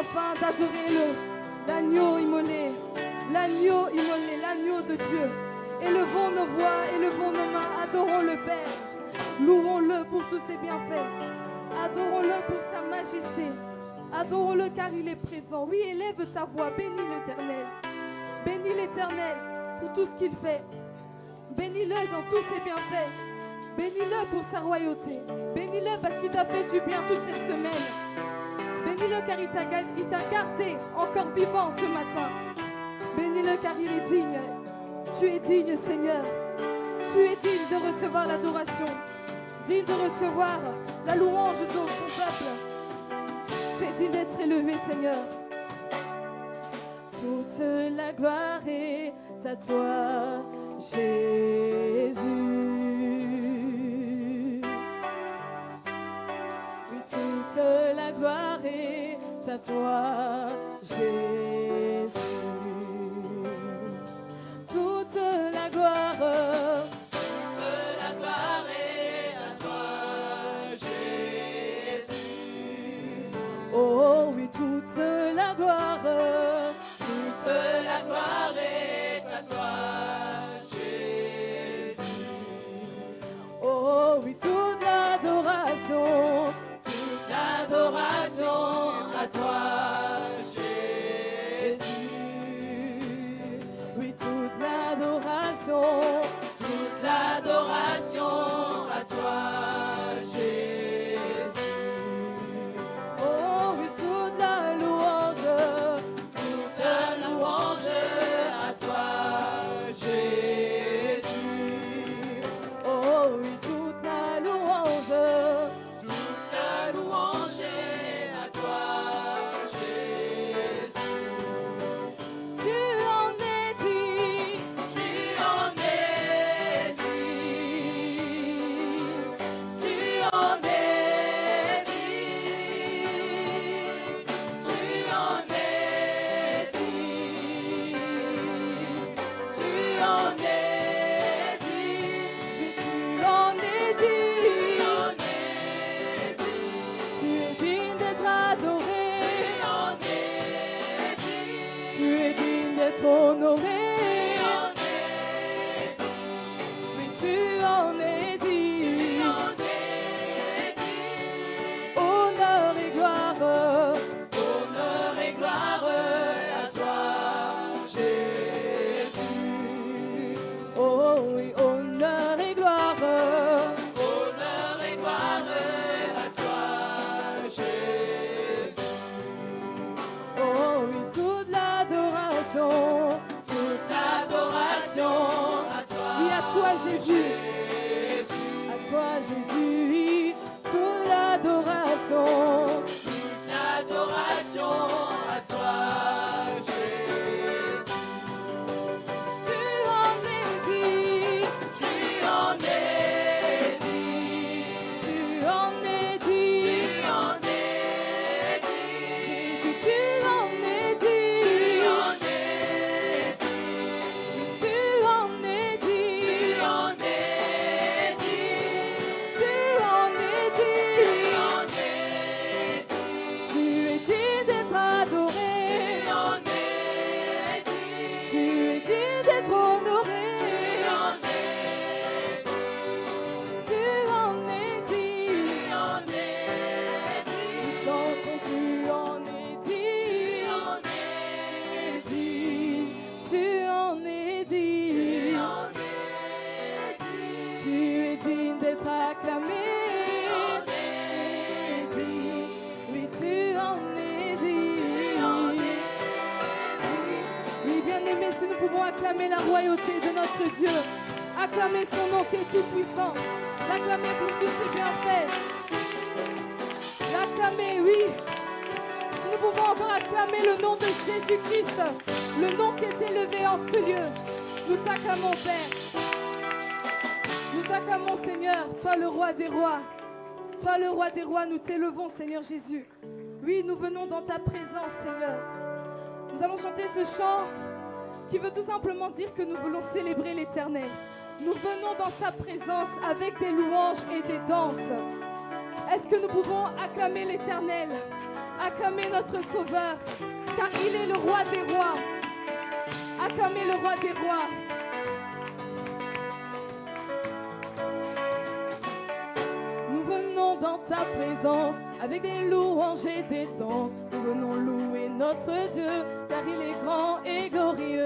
afin d'adorer l'agneau immolé, l'agneau de Dieu. Élevons nos voix, élevons nos mains, adorons le Père. Louons-le pour tous ses bienfaits. Adorons-le pour sa majesté. Adorons-le car il est présent. Oui, élève ta voix, bénis l'Éternel. Bénis l'Éternel pour tout ce qu'il fait. Bénis-le dans tous ses bienfaits. Bénis-le pour sa royauté. Bénis-le parce qu'il t'a fait du bien toute cette semaine. Bénis-le car il t'a gardé encore vivant ce matin. Bénis-le car il est digne. Tu es digne, Seigneur. Tu es digne de recevoir l'adoration. Digne de recevoir la louange de ton peuple. Tu es digne d'être élevé, Seigneur. Toute la gloire est à toi, Jésus. Oui, toute la gloire est à toi, Jésus. Toute la gloire est à toi, Jésus. Oh oui, toute la gloire est à toi, Jésus. Oh oui, toute l'adoration à toi, Jésus. Oui, toute l'adoration à toi, Jésus. Oh oui, toute la louange à toi, Jésus. Oh oui, toute la louange es digne d'être acclamé. Oui, tu en es digne. Oui, bien-aimé, si nous pouvons acclamer la royauté de notre Dieu, acclamer son nom qui est tout puissant, l'acclamer pour tous ses bienfaits, l'acclamer, oui. Si nous pouvons encore acclamer le nom de Jésus-Christ, le nom qui est élevé en ce lieu, nous t'acclamons, Père. Nous t'acclamons, Seigneur, toi le roi des rois. Toi le roi des rois, nous t'élevons, Seigneur Jésus. Oui, nous venons dans ta présence, Seigneur. Nous allons chanter ce chant qui veut tout simplement dire que nous voulons célébrer l'Éternel. Nous venons dans sa présence avec des louanges et des danses. Est-ce que nous pouvons acclamer l'Éternel, acclamer notre Sauveur, car il est le roi des rois. Acclamer le roi des rois. Nous venons dans ta présence avec des louanges et des danses. Nous venons louer notre Dieu, car il est grand et glorieux.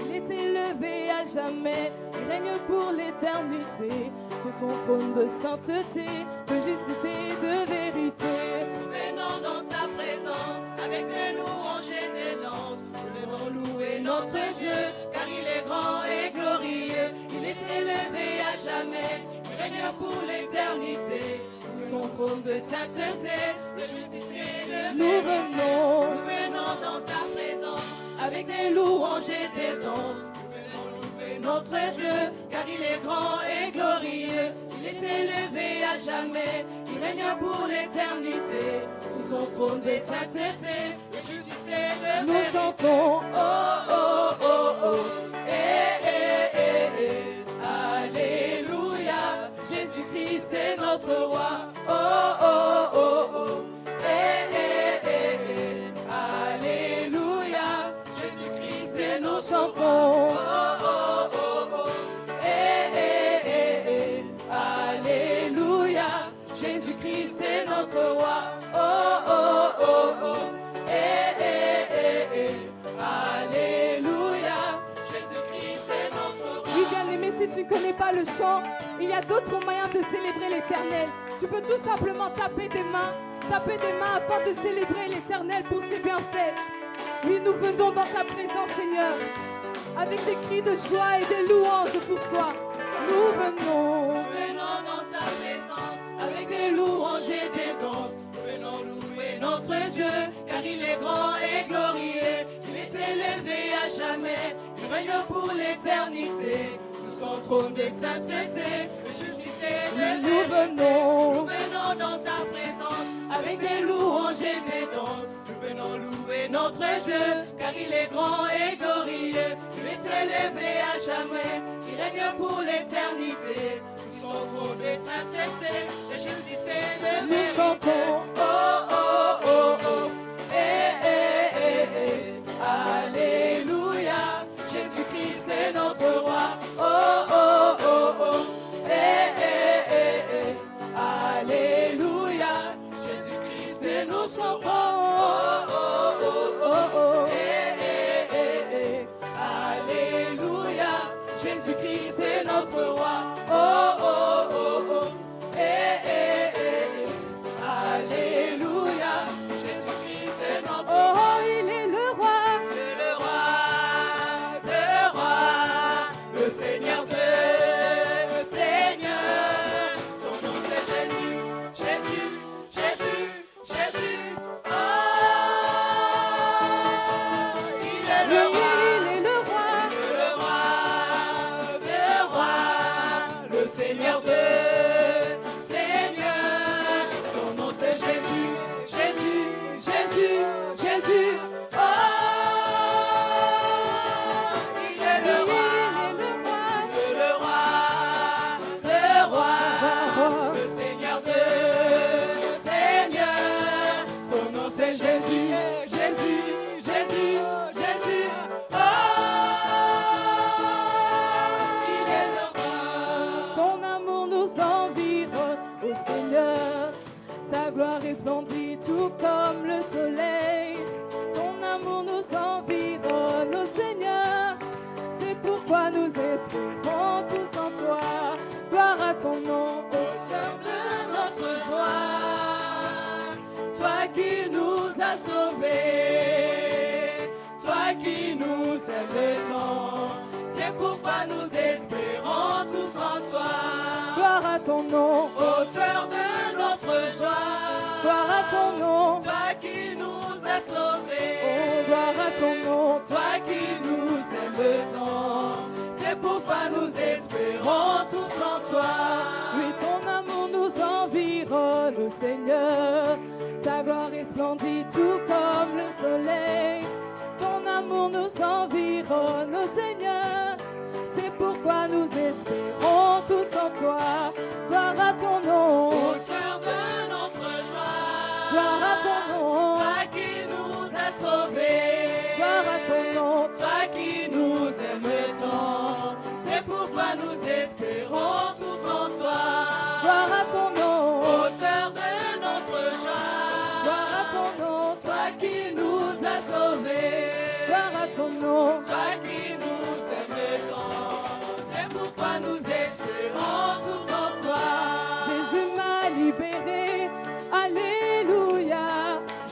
Il est élevé à jamais, il règne pour l'éternité. Sur son trône de sainteté, de justice et de vérité. Nous venons dans ta présence avec des louanges et des danses. Nous venons louer notre Dieu, car il est grand et glorieux. Il est élevé à jamais, il règne pour l'éternité. Sur son trône de sainteté, de justice et de Nous vérité. venons. Nous venons dans sa présence avec des louanges et des danses. Notre Dieu, car il est grand et glorieux, il est élevé à jamais, il règne pour l'éternité, sous son trône des saintetés, de justice et de Nous vérité. chantons. Oh, oh, oh, oh, eh, eh, eh, eh, alléluia, Jésus-Christ est notre roi. Oh, oh, oh, oh, eh, eh, eh, eh, alléluia, Jésus-Christ est notre roi. Chantons. Jésus-Christ est notre roi. Oh, oh, oh, oh. Eh, eh, eh, eh. Alléluia. Jésus-Christ est notre roi. Oui, bien-aimé, si tu ne connais pas le chant, il y a d'autres moyens de célébrer l'Éternel. Tu peux tout simplement taper des mains afin de célébrer l'Éternel pour ses bienfaits. Oui, nous venons dans ta présence, Seigneur, avec des cris de joie et des louanges pour toi. Nous venons. Nous venons dans ta présence avec des louanges et des danses. Nous venons louer notre Dieu, car il est grand et glorieux. Il est élevé à jamais, il règne pour l'éternité. Sous son trône des saintetés, de justice et de Nous vérité. venons. Nous venons dans sa présence avec des louanges et des danses. Nous venons louer notre Dieu, car il est grand et glorieux. Il est élevé à jamais, il règne pour l'éternité. Sous son trône des saintetés, de justice et de Nous vérité. chantons. Oh, oh, oh, oh. Eh, eh, eh, eh. Alléluia. Jésus-Christ est notre roi. Oh, oh, oh, oh. Eh, eh, eh, eh. Alléluia. Jésus-Christ est nos chantons. Oh, oh, oh, oh, oh. Eh, eh, eh, eh. Alléluia. Jésus-Christ est notre roi. Oh, oh, oh, oh. Eh, eh, eh, eh. Alléluia. Jésus-Christ est notre roi. Oh, il est le roi. Le roi de rois, le Seigneur de seigneurs. Son nom c'est Jésus, Jésus, Jésus, Jésus. Oh, il est Oui, le roi. il est le roi. Le roi de rois, le Seigneur de seigneurs. Son nom c'est Jésus, Jésus, Jésus, Jésus. Oh, il est le roi, le roi, le Seigneur de seigneurs. Son nom c'est Jésus, Jésus, Jésus, Jésus. Oh, il est le roi. Ton amour nous environne, ô Seigneur. Ta gloire resplendit tout comme le soleil. Ton amour nous environne, ô Seigneur. C'est pourquoi nous espérons tous en toi. Gloire à ton nom, auteur de notre joie, toi qui nous as sauvés, toi qui nous aimes tant, c'est pourquoi nous espérons tous en toi. gloire à ton nom, Auteur de notre joie, gloire à ton nom, toi qui nous as sauvés, oh gloire à ton nom, toi qui nous aimes tant, c'est pourquoi nous espérons tous en toi. oui ton amour nous environne, Seigneur, ta gloire resplendit tout comme le soleil, ton amour nous environne, Seigneur, c'est pourquoi nous espérons tous en toi, gloire à ton nom, Auteur de notre joie, gloire à ton nom, toi qui nous as sauvés, gloire à ton nom, toi qui nous aimes tant, c'est pourquoi nous espérons tous en toi. gloire à ton nom, Auteur de notre joie, gloire à ton nom, toi qui nous as sauvés, gloire à ton nom, toi qui nous aimes tant, c'est pourquoi nous espérons tous en toi. Jésus m'a libéré, alléluia,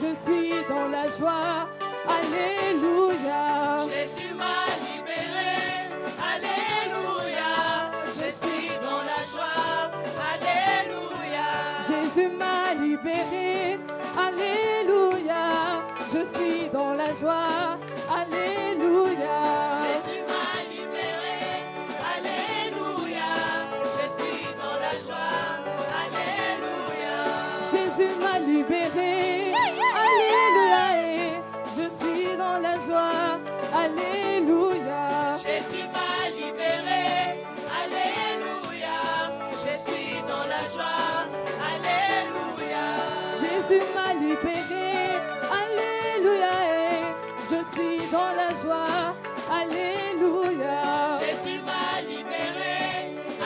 je suis dans la joie, alléluia. Jésus m'a libéré, alléluia, je suis dans la joie, alléluia. Jésus m'a libéré, alléluia, je suis dans la joie, alléluia. Jésus m'a libéré, alléluia, je suis dans la joie, alléluia. Jésus m'a libéré, alléluia, et je suis dans la joie, alléluia. Jésus m'a libéré, alléluia, je suis dans la joie, alléluia. Jésus m'a libéré, alléluia, et je suis dans la joie, alléluia. Jésus m'a libéré,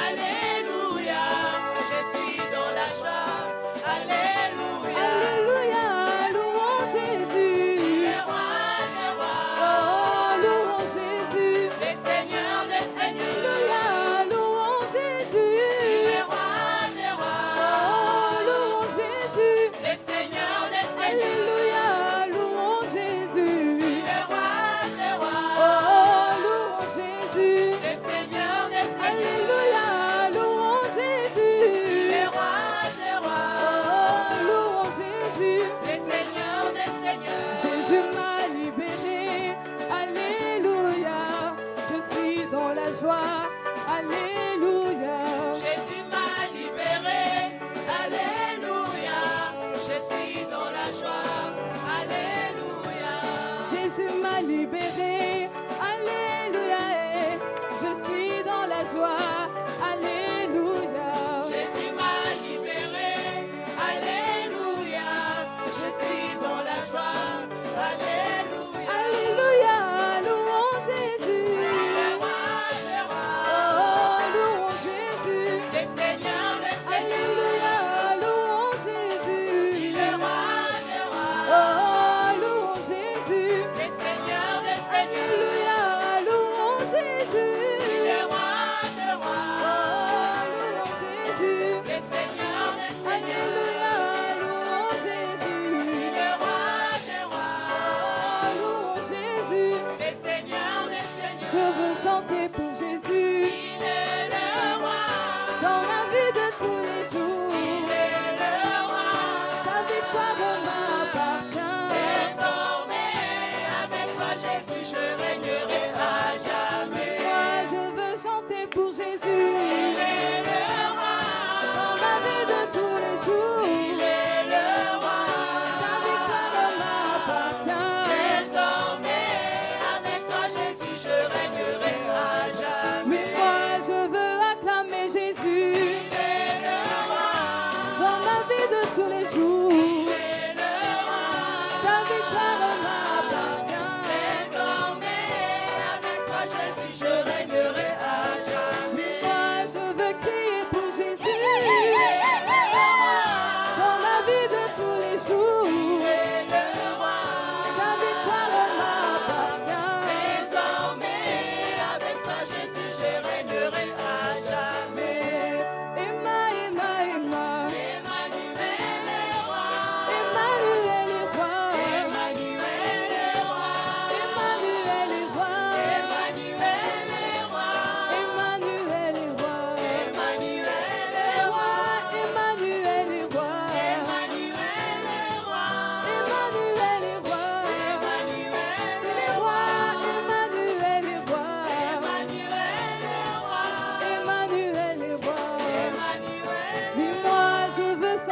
alléluia, je suis dans la joie, alléluia. Alléluia, louons Jésus. Il est roi des rois, Oh, louons Jésus. le Seigneur des seigneurs. Alléluia, louons Il Jésus. est roi des rois, Oh, louons Jésus. le Seigneur des seigneurs. Alléluia, louons Jésus. Il est roi des rois, Oh, louons Jésus. le Seigneur des seigneurs. Alléluia, louons Jésus. Il est roi des rois, Oh, louons Jésus. le Seigneur des seigneurs. Jésus m'a libéré, alléluia, je suis dans la joie, alléluia. Jésus m'a libéré, alléluia, je suis dans la joie, alléluia. Jésus m'a libéré, alléluia, et je suis dans la joie, alléluia. Jésus m'a libéré, alléluia, je suis dans la joie, alléluia. Alléluia, louons Jésus. Il est roi des rois, Oh, louons Jésus. le Seigneur des seigneurs. Alléluia, louons Jésus. Il est roi des rois, Oh, louons Jésus. le Seigneur des seigneurs.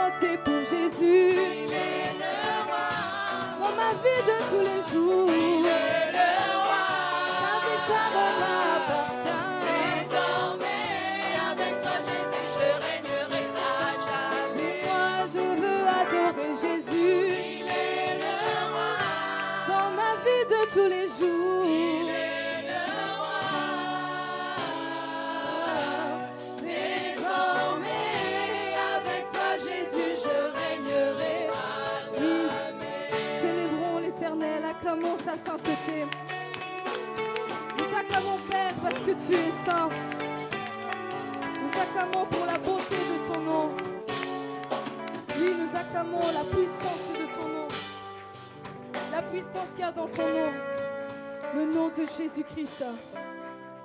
chanter pour Jésus. Il est le roi. Dans ma vie de tous les jours. Il est le roi. La victoire m'appartient. Désormais, avec toi, Jésus, je régnerai à jamais. Moi, je veux adorer Jésus. Il est le roi. Dans ma vie de tous les jours. Il est le roi. Désormais, avec toi, Jésus, je régnerai à jamais. Célébrons l'Éternel, acclamons sa sainteté. Nous t'acclamons, Père, parce que tu es saint. Nous t'acclamons pour la beauté de ton nom. Oui, nous acclamons la puissance de ton nom. La puissance qu'il y a dans ton nom. Le nom de Jésus-Christ.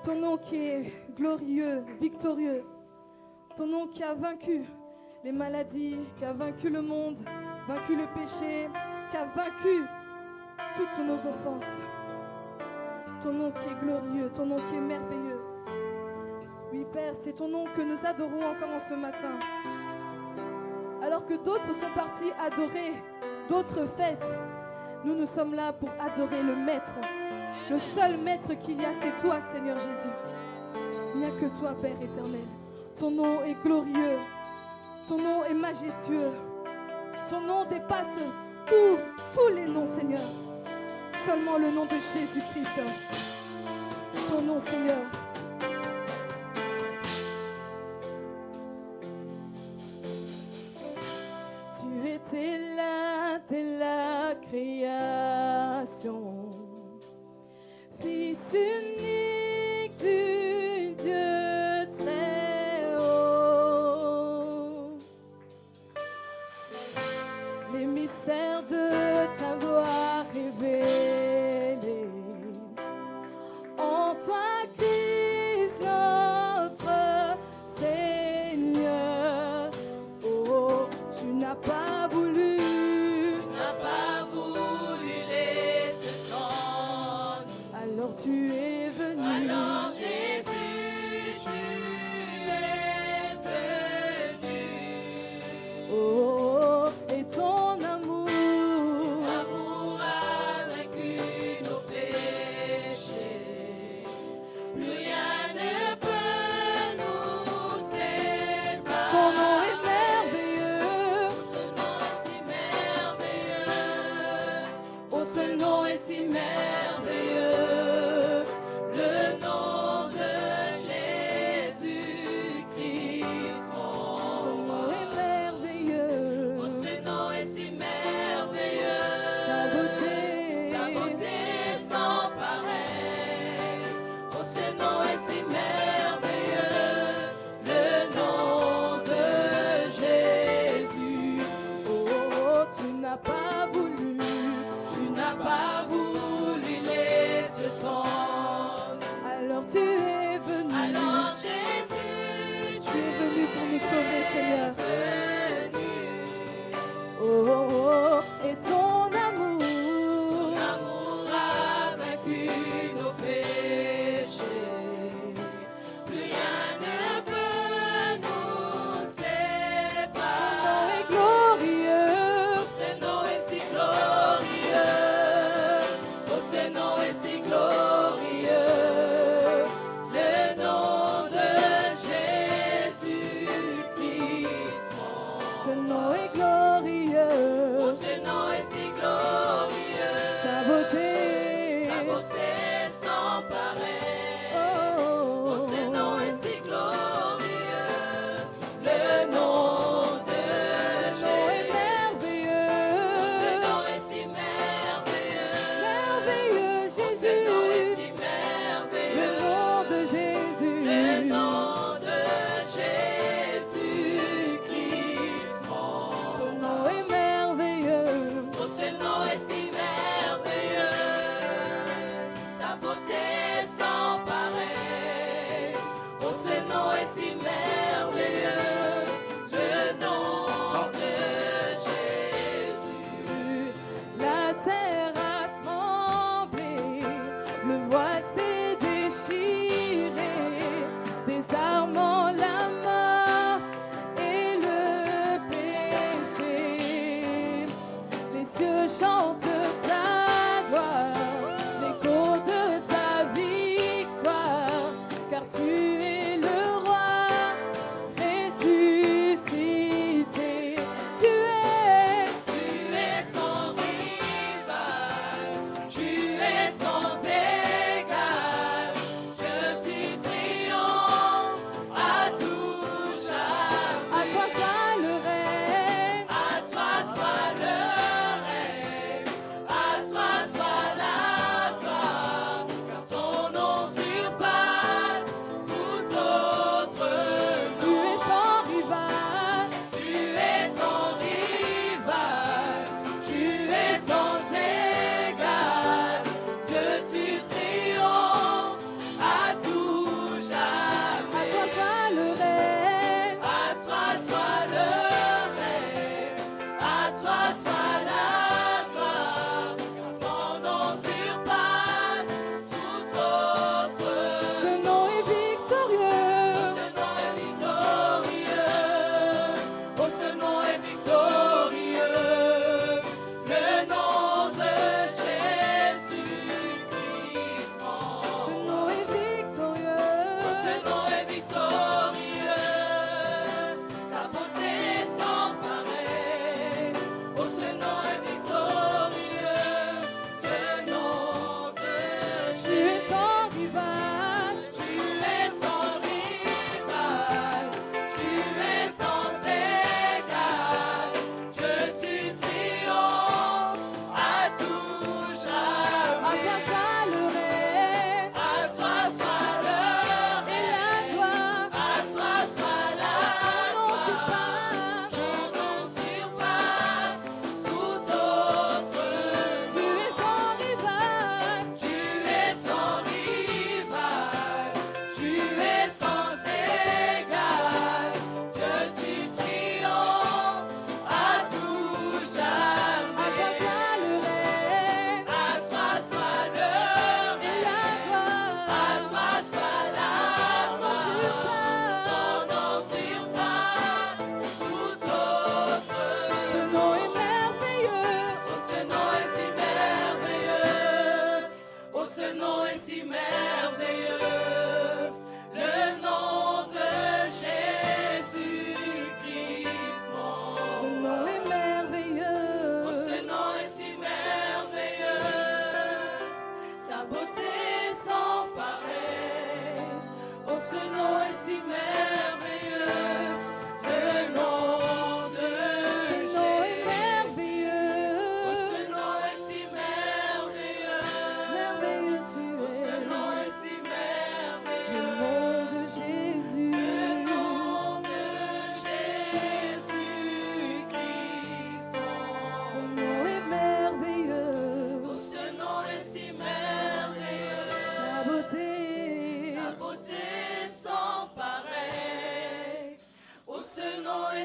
Ton nom qui est glorieux, victorieux. Ton nom qui a vaincu les maladies, qui a vaincu le monde, vaincu le péché, qui a vaincu toutes nos offenses. Ton nom qui est glorieux, ton nom qui est merveilleux. Oui, Père, c'est ton nom que nous adorons encore en ce matin. Alors que d'autres sont partis adorer d'autres fêtes, nous sommes là pour adorer le Maître. Le seul Maître qu'il y a, c'est toi, Seigneur Jésus. Il n'y a que toi, Père éternel. Ton nom est glorieux. Ton nom est majestueux. Ton nom dépasse tous les noms, Seigneur. Seulement le nom de Jésus-Christ. Ton nom, Seigneur. Tu étais là dès la création. Fils unique du Dieu très haut. Les mystères de ta gloire révélés. En toi, Christ, notre Seigneur. Oh, tu n'as pas voulu. Tu n'as pas voulu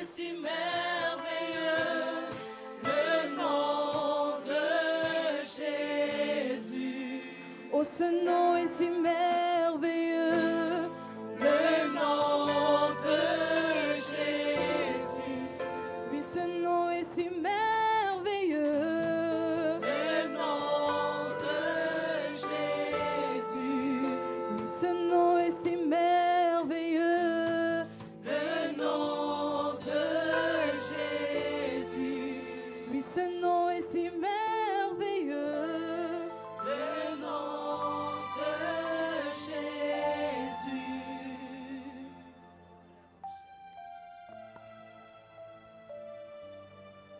est si merveilleux, le nom de Jésus. Oh, ce nom est si merveilleux, le nom de Jésus. Oui, ce nom est si merveilleux, Le nom de Jésus. oui, ce nom est si merveilleux, Le nom de Jésus. oui, ce nom est si merveilleux. Le nom de Jésus.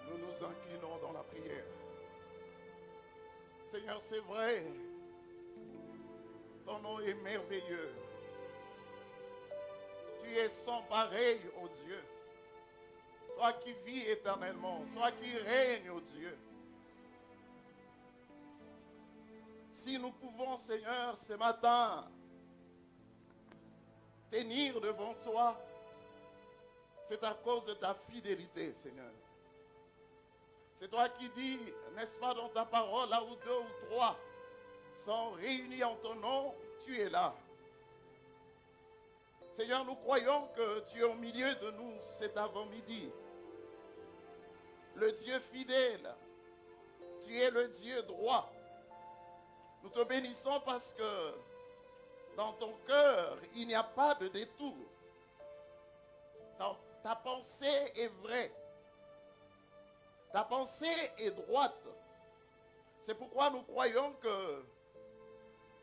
Nous nous inclinons dans la prière. Seigneur, c'est vrai, ton nom est merveilleux. Tu es sans pareil, ô Dieu. Toi qui vis éternellement, toi qui règnes, ô Dieu. Si nous pouvons, Seigneur, ce matin, tenir devant toi, c'est à cause de ta fidélité, Seigneur. C'est toi qui dis, n'est-ce pas, dans ta parole, là où 2 ou 3 sont réunis en ton nom, tu es là. Seigneur, nous croyons que tu es au milieu de nous cet avant-midi. Le Dieu fidèle, tu es le Dieu droit. Nous te bénissons parce que dans ton cœur, il n'y a pas de détour. Ta pensée est vraie. Ta pensée est droite. C'est pourquoi nous croyons que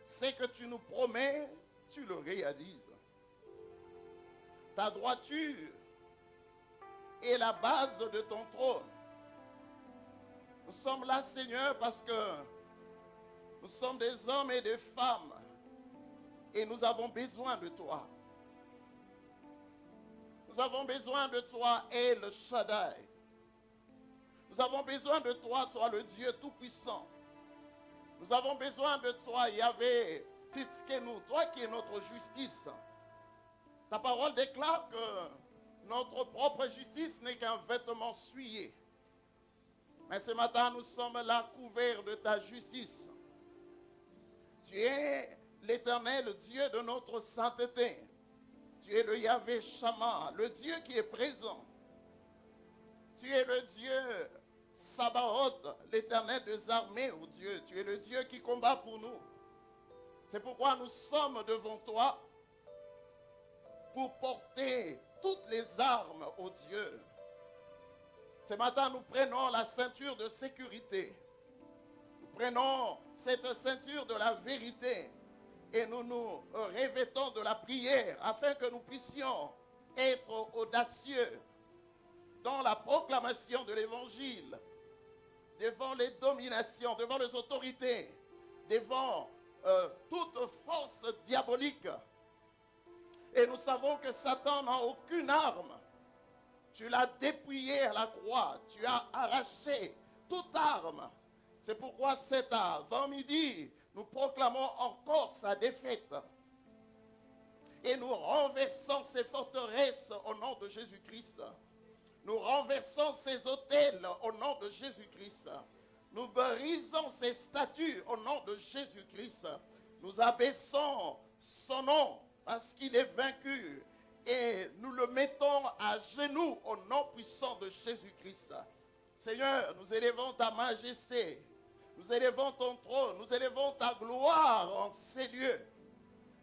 ce que tu nous promets, tu le réalises. Ta droiture est la base de ton trône. Nous sommes là, Seigneur, parce que nous sommes des hommes et des femmes et nous avons besoin de toi. Nous avons besoin de toi, El Shaddai. Nous avons besoin de toi, toi le Dieu Tout-Puissant. Nous avons besoin de toi, Yahvé Tzidkenu, toi qui es notre justice. Ta parole déclare que notre propre justice n'est qu'un vêtement souillé. Mais ce matin, nous sommes là couverts de ta justice. Tu es l'Éternel Dieu de notre sainteté. Tu es le Yahvé Shammah, le Dieu qui est présent. Tu es le Dieu Sabaoth, l'Éternel des armées, oh Dieu. Tu es le Dieu qui combat pour nous. C'est pourquoi nous sommes devant toi pour porter toutes les armes, oh Dieu. Ce matin, nous prenons la ceinture de sécurité. Nous prenons cette ceinture de la vérité et nous nous revêtons de la prière afin que nous puissions être audacieux dans la proclamation de l'évangile, devant les dominations, devant les autorités, devant toute force diabolique. Et nous savons que Satan n'a aucune arme. Tu l'as dépouillé à la croix, tu as arraché toute arme. C'est pourquoi cet avant-midi, nous proclamons encore sa défaite. Et nous renversons ces forteresses au nom de Jésus-Christ. Nous renversons ces autels au nom de Jésus-Christ. Nous brisons ces statues au nom de Jésus-Christ. Nous abaissons son nom parce qu'il est vaincu. Et nous le mettons à genoux au nom puissant de Jésus-Christ. Seigneur, nous élevons ta majesté. Nous élevons ton trône. Nous élevons ta gloire en ces lieux.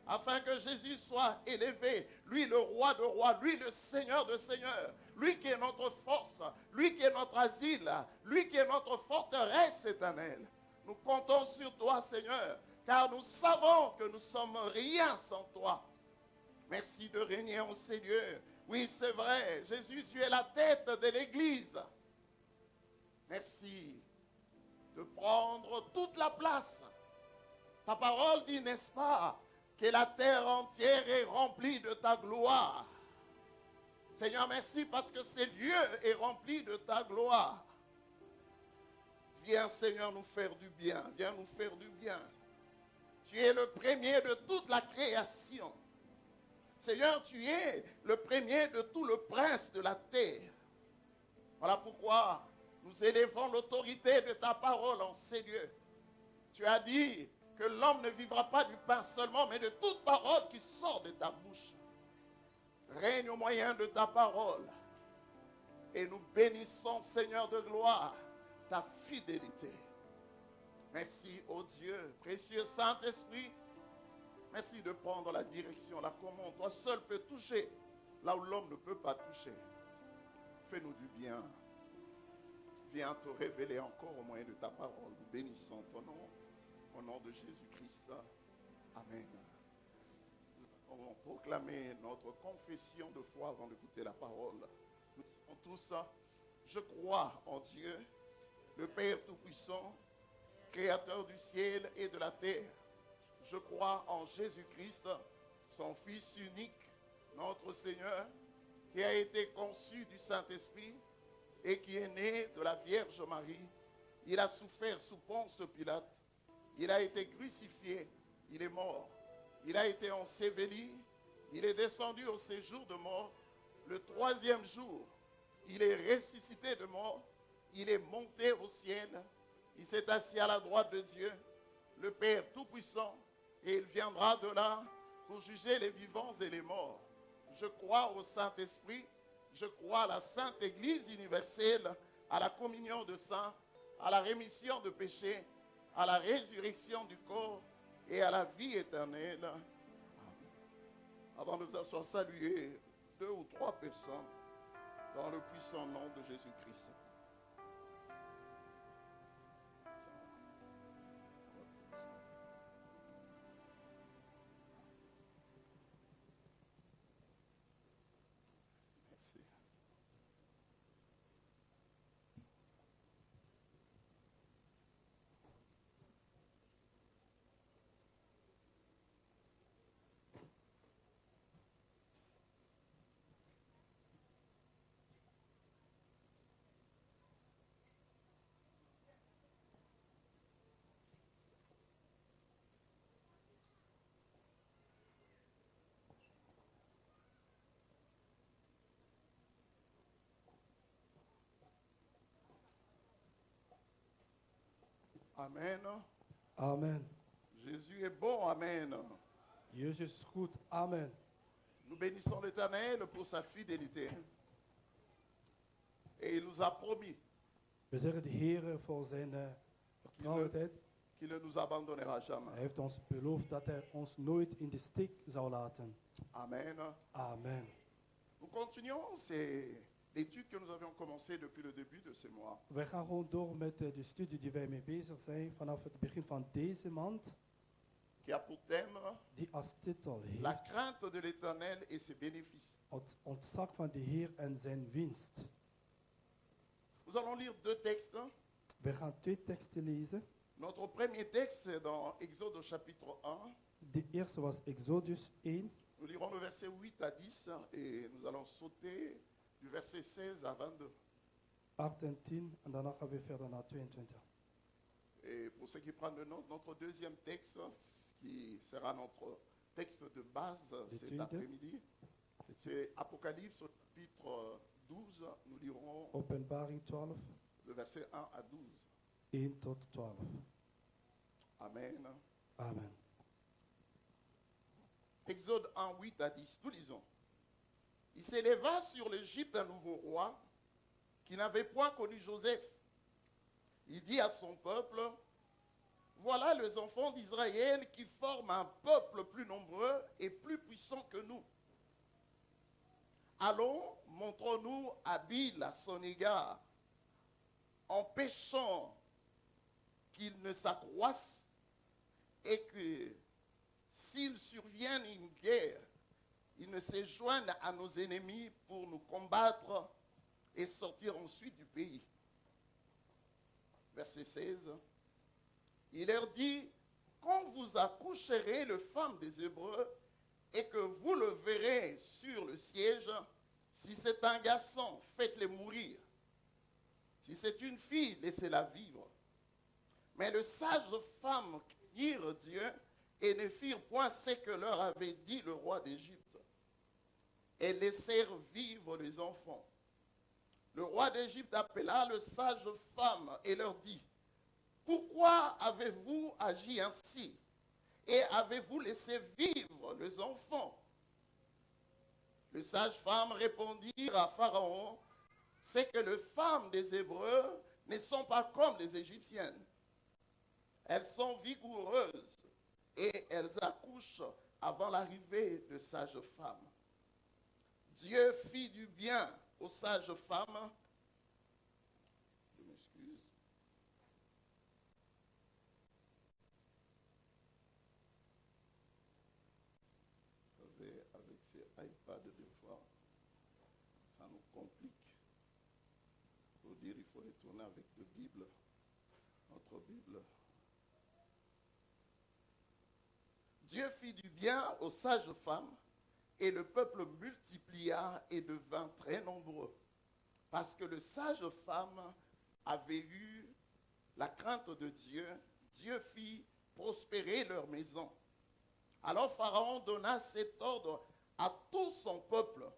Afin que Jésus soit élevé, lui le roi de rois, lui le seigneur de seigneurs, lui qui est notre force, lui qui est notre asile, lui qui est notre forteresse éternelle. Nous comptons sur toi, Seigneur, car nous savons que nous sommes rien sans toi. Merci de régner en ces lieux. Oui, c'est vrai, Jésus, tu es la tête de l'Église. Merci de prendre toute la place. Ta parole dit, n'est-ce pas, que la terre entière est remplie de ta gloire. Seigneur, merci parce que ce lieu est rempli de ta gloire. Viens, Seigneur, nous faire du bien. Viens nous faire du bien. Tu es le premier de toute la création. Seigneur, tu es le premier de tout le prince de la terre. Voilà pourquoi nous élevons l'autorité de ta parole en ces lieux. Tu as dit que l'homme ne vivra pas du pain seulement, mais de toute parole qui sort de ta bouche. Règne au moyen de ta parole. Et nous bénissons, Seigneur de gloire, ta fidélité. Merci, ô Dieu, précieux Saint-Esprit. Merci de prendre la direction, la commande. Toi seul peux toucher là où l'homme ne peut pas toucher. Fais-nous du bien. Viens te révéler encore au moyen de ta parole. Nous bénissons ton nom. Au nom de Jésus-Christ. Amen. Nous allons proclamer notre confession de foi avant d'écouter la parole. Nous disons tous, je crois en Dieu, le Père Tout-Puissant, Créateur du ciel et de la terre. Je crois en Jésus-Christ, son Fils unique, notre Seigneur, qui a été conçu du Saint-Esprit et qui est né de la Vierge Marie. Il a souffert sous Ponce Pilate. Il a été crucifié. Il est mort. Il a été enseveli. Il est descendu au séjour de mort. Le troisième jour, il est ressuscité de mort. Il est monté au ciel. Il s'est assis à la droite de Dieu, le Père Tout-Puissant. Et il viendra de là pour juger les vivants et les morts. Je crois au Saint-Esprit. Je crois à la Sainte Église universelle, à la communion de saints, à la rémission de péchés, à la résurrection du corps et à la vie éternelle. Amen. Avant de vous asseoir, saluer 2 ou 3 personnes dans le puissant nom de Jésus-Christ. Amen. Amen. Jésus est bon. Amen. Jezus is goed. Amen. Nous bénissons l'Éternel pour sa fidélité. Et il nous a promis We zeggen de Heer voor zijn vertrouwelijkheid. qu'il ne nous abandonnera jamais. Hij heeft ons beloofd dat hij ons nooit in de steek zou laten. Amen. Amen. Nous continuons ces études que nous avions commencées depuis le début de ce mois. Wij gaan gewoon door met de studie die wij mee bezig zijn vanaf het begin van deze maand. Qui a pour thème Die als titel la heeft crainte de l'Éternel et ses bénéfices. het ontzag van de Heer en zijn winst. Nous allons lire 2 textes. We gaan 2 teksten lezen. Notre premier texte est dans Exode au chapitre 1. De eerste was Exodus 1. Nous lirons le verset 8 à 10 et nous allons sauter du verset 16 à 22. 8 en 10 en daarna gaan we verder naar 22. Et pour ceux qui prennent de note, notre deuxième texte, qui sera notre texte de base cet L'étude. après-midi, c'est Apocalypse au chapitre 12. Nous lirons Openbaring 12, le verset 1 à 12. 1 tot 12. Amen. Amen. Exode 1, 8 à 10. Nous lisons. Il s'éleva sur l'Égypte un nouveau roi qui n'avait point connu Joseph. Il dit à son peuple, voilà les enfants d'Israël qui forment un peuple plus nombreux et plus puissant que nous. Allons, montrons-nous habiles à son égard, empêchons qu'il ne s'accroisse et que s'il survienne une guerre, il ne se joigne à nos ennemis pour nous combattre et sortir ensuite du pays. Verset 16. Il leur dit, quand vous accoucherez les femmes des Hébreux et que vous le verrez sur le siège, si c'est un garçon, faites-le mourir. Si c'est une fille, laissez-la vivre. Mais les sages femmes craignirent Dieu et ne firent point ce que leur avait dit le roi d'Égypte. et laissèrent vivre les enfants. Le roi d'Égypte appela le sage femme et leur dit, pourquoi avez-vous agi ainsi et avez-vous laissé vivre les enfants? Les sages femmes répondirent à Pharaon, c'est que les femmes des Hébreux ne sont pas comme les Égyptiennes. Elles sont vigoureuses et elles accouchent avant l'arrivée de sages femmes. Dieu fit du bien aux sages femmes. Je m'excuse. Vous savez, avec ces iPads, des fois, ça nous complique. Il faut dire, il faut retourner avec la Bible, notre Bible. Dieu fit du bien aux sages femmes, et le peuple multiplia et devint très nombreux. Parce que les sages femmes avaient eu la crainte de Dieu, Dieu fit prospérer leur maison. Alors Pharaon donna cet ordre à tout son peuple.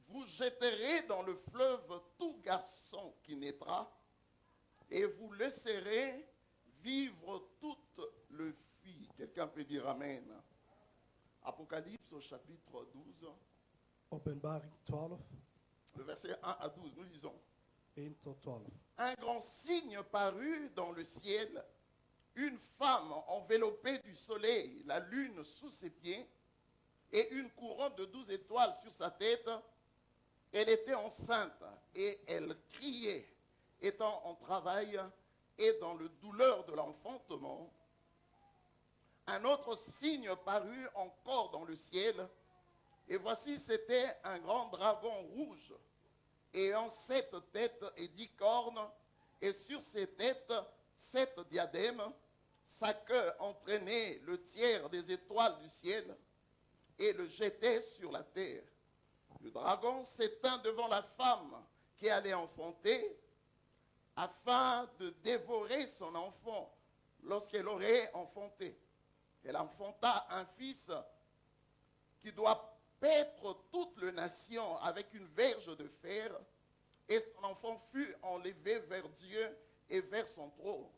Vous jetterez dans le fleuve tout garçon qui naîtra, et vous laisserez vivre toutes les filles. Quelqu'un peut dire Amen. Apocalypse au chapitre 12, Openbaring 12, le verset 1 à 12, nous lisons. 1 tot 12. Un grand signe parut dans le ciel, une femme enveloppée du soleil, la lune sous ses pieds, et une couronne de 12 étoiles sur sa tête. Elle était enceinte et elle criait, étant en travail et dans la douleur de l'enfantement. Un autre signe parut encore dans le ciel, et voici c'était un grand dragon rouge, ayant 7 têtes et 10 cornes, et sur ses têtes 7 diadèmes. Sa queue entraînait le tiers des étoiles du ciel, et le jetait sur la terre. Le dragon s'éteint devant la femme qui allait enfanter, afin de dévorer son enfant lorsqu'elle aurait enfanté. Elle enfanta un fils qui doit paître toute la nation avec une verge de fer, et son enfant fut enlevé vers Dieu et vers son trône.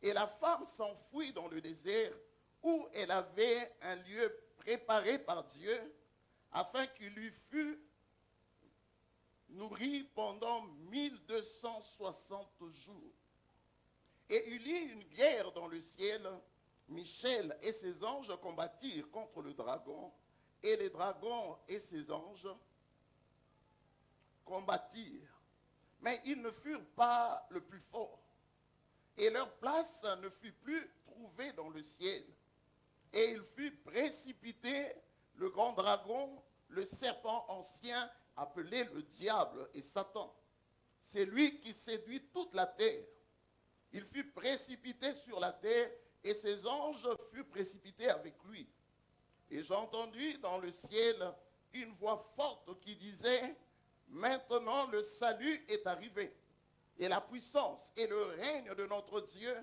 Et la femme s'enfuit dans le désert, où elle avait un lieu préparé par Dieu, afin qu'il lui fût nourri pendant 1260 jours. Et il y eut une guerre dans le ciel. Michel et ses anges combattirent contre le dragon, et les dragons et ses anges combattirent. Mais ils ne furent pas le plus fort, et leur place ne fut plus trouvée dans le ciel. Et il fut précipité, le grand dragon, le serpent ancien, appelé le diable et Satan. C'est lui qui séduit toute la terre. Il fut précipité sur la terre, et ses anges furent précipités avec lui. Et j'ai entendu dans le ciel une voix forte qui disait, maintenant le salut est arrivé, et la puissance et le règne de notre Dieu,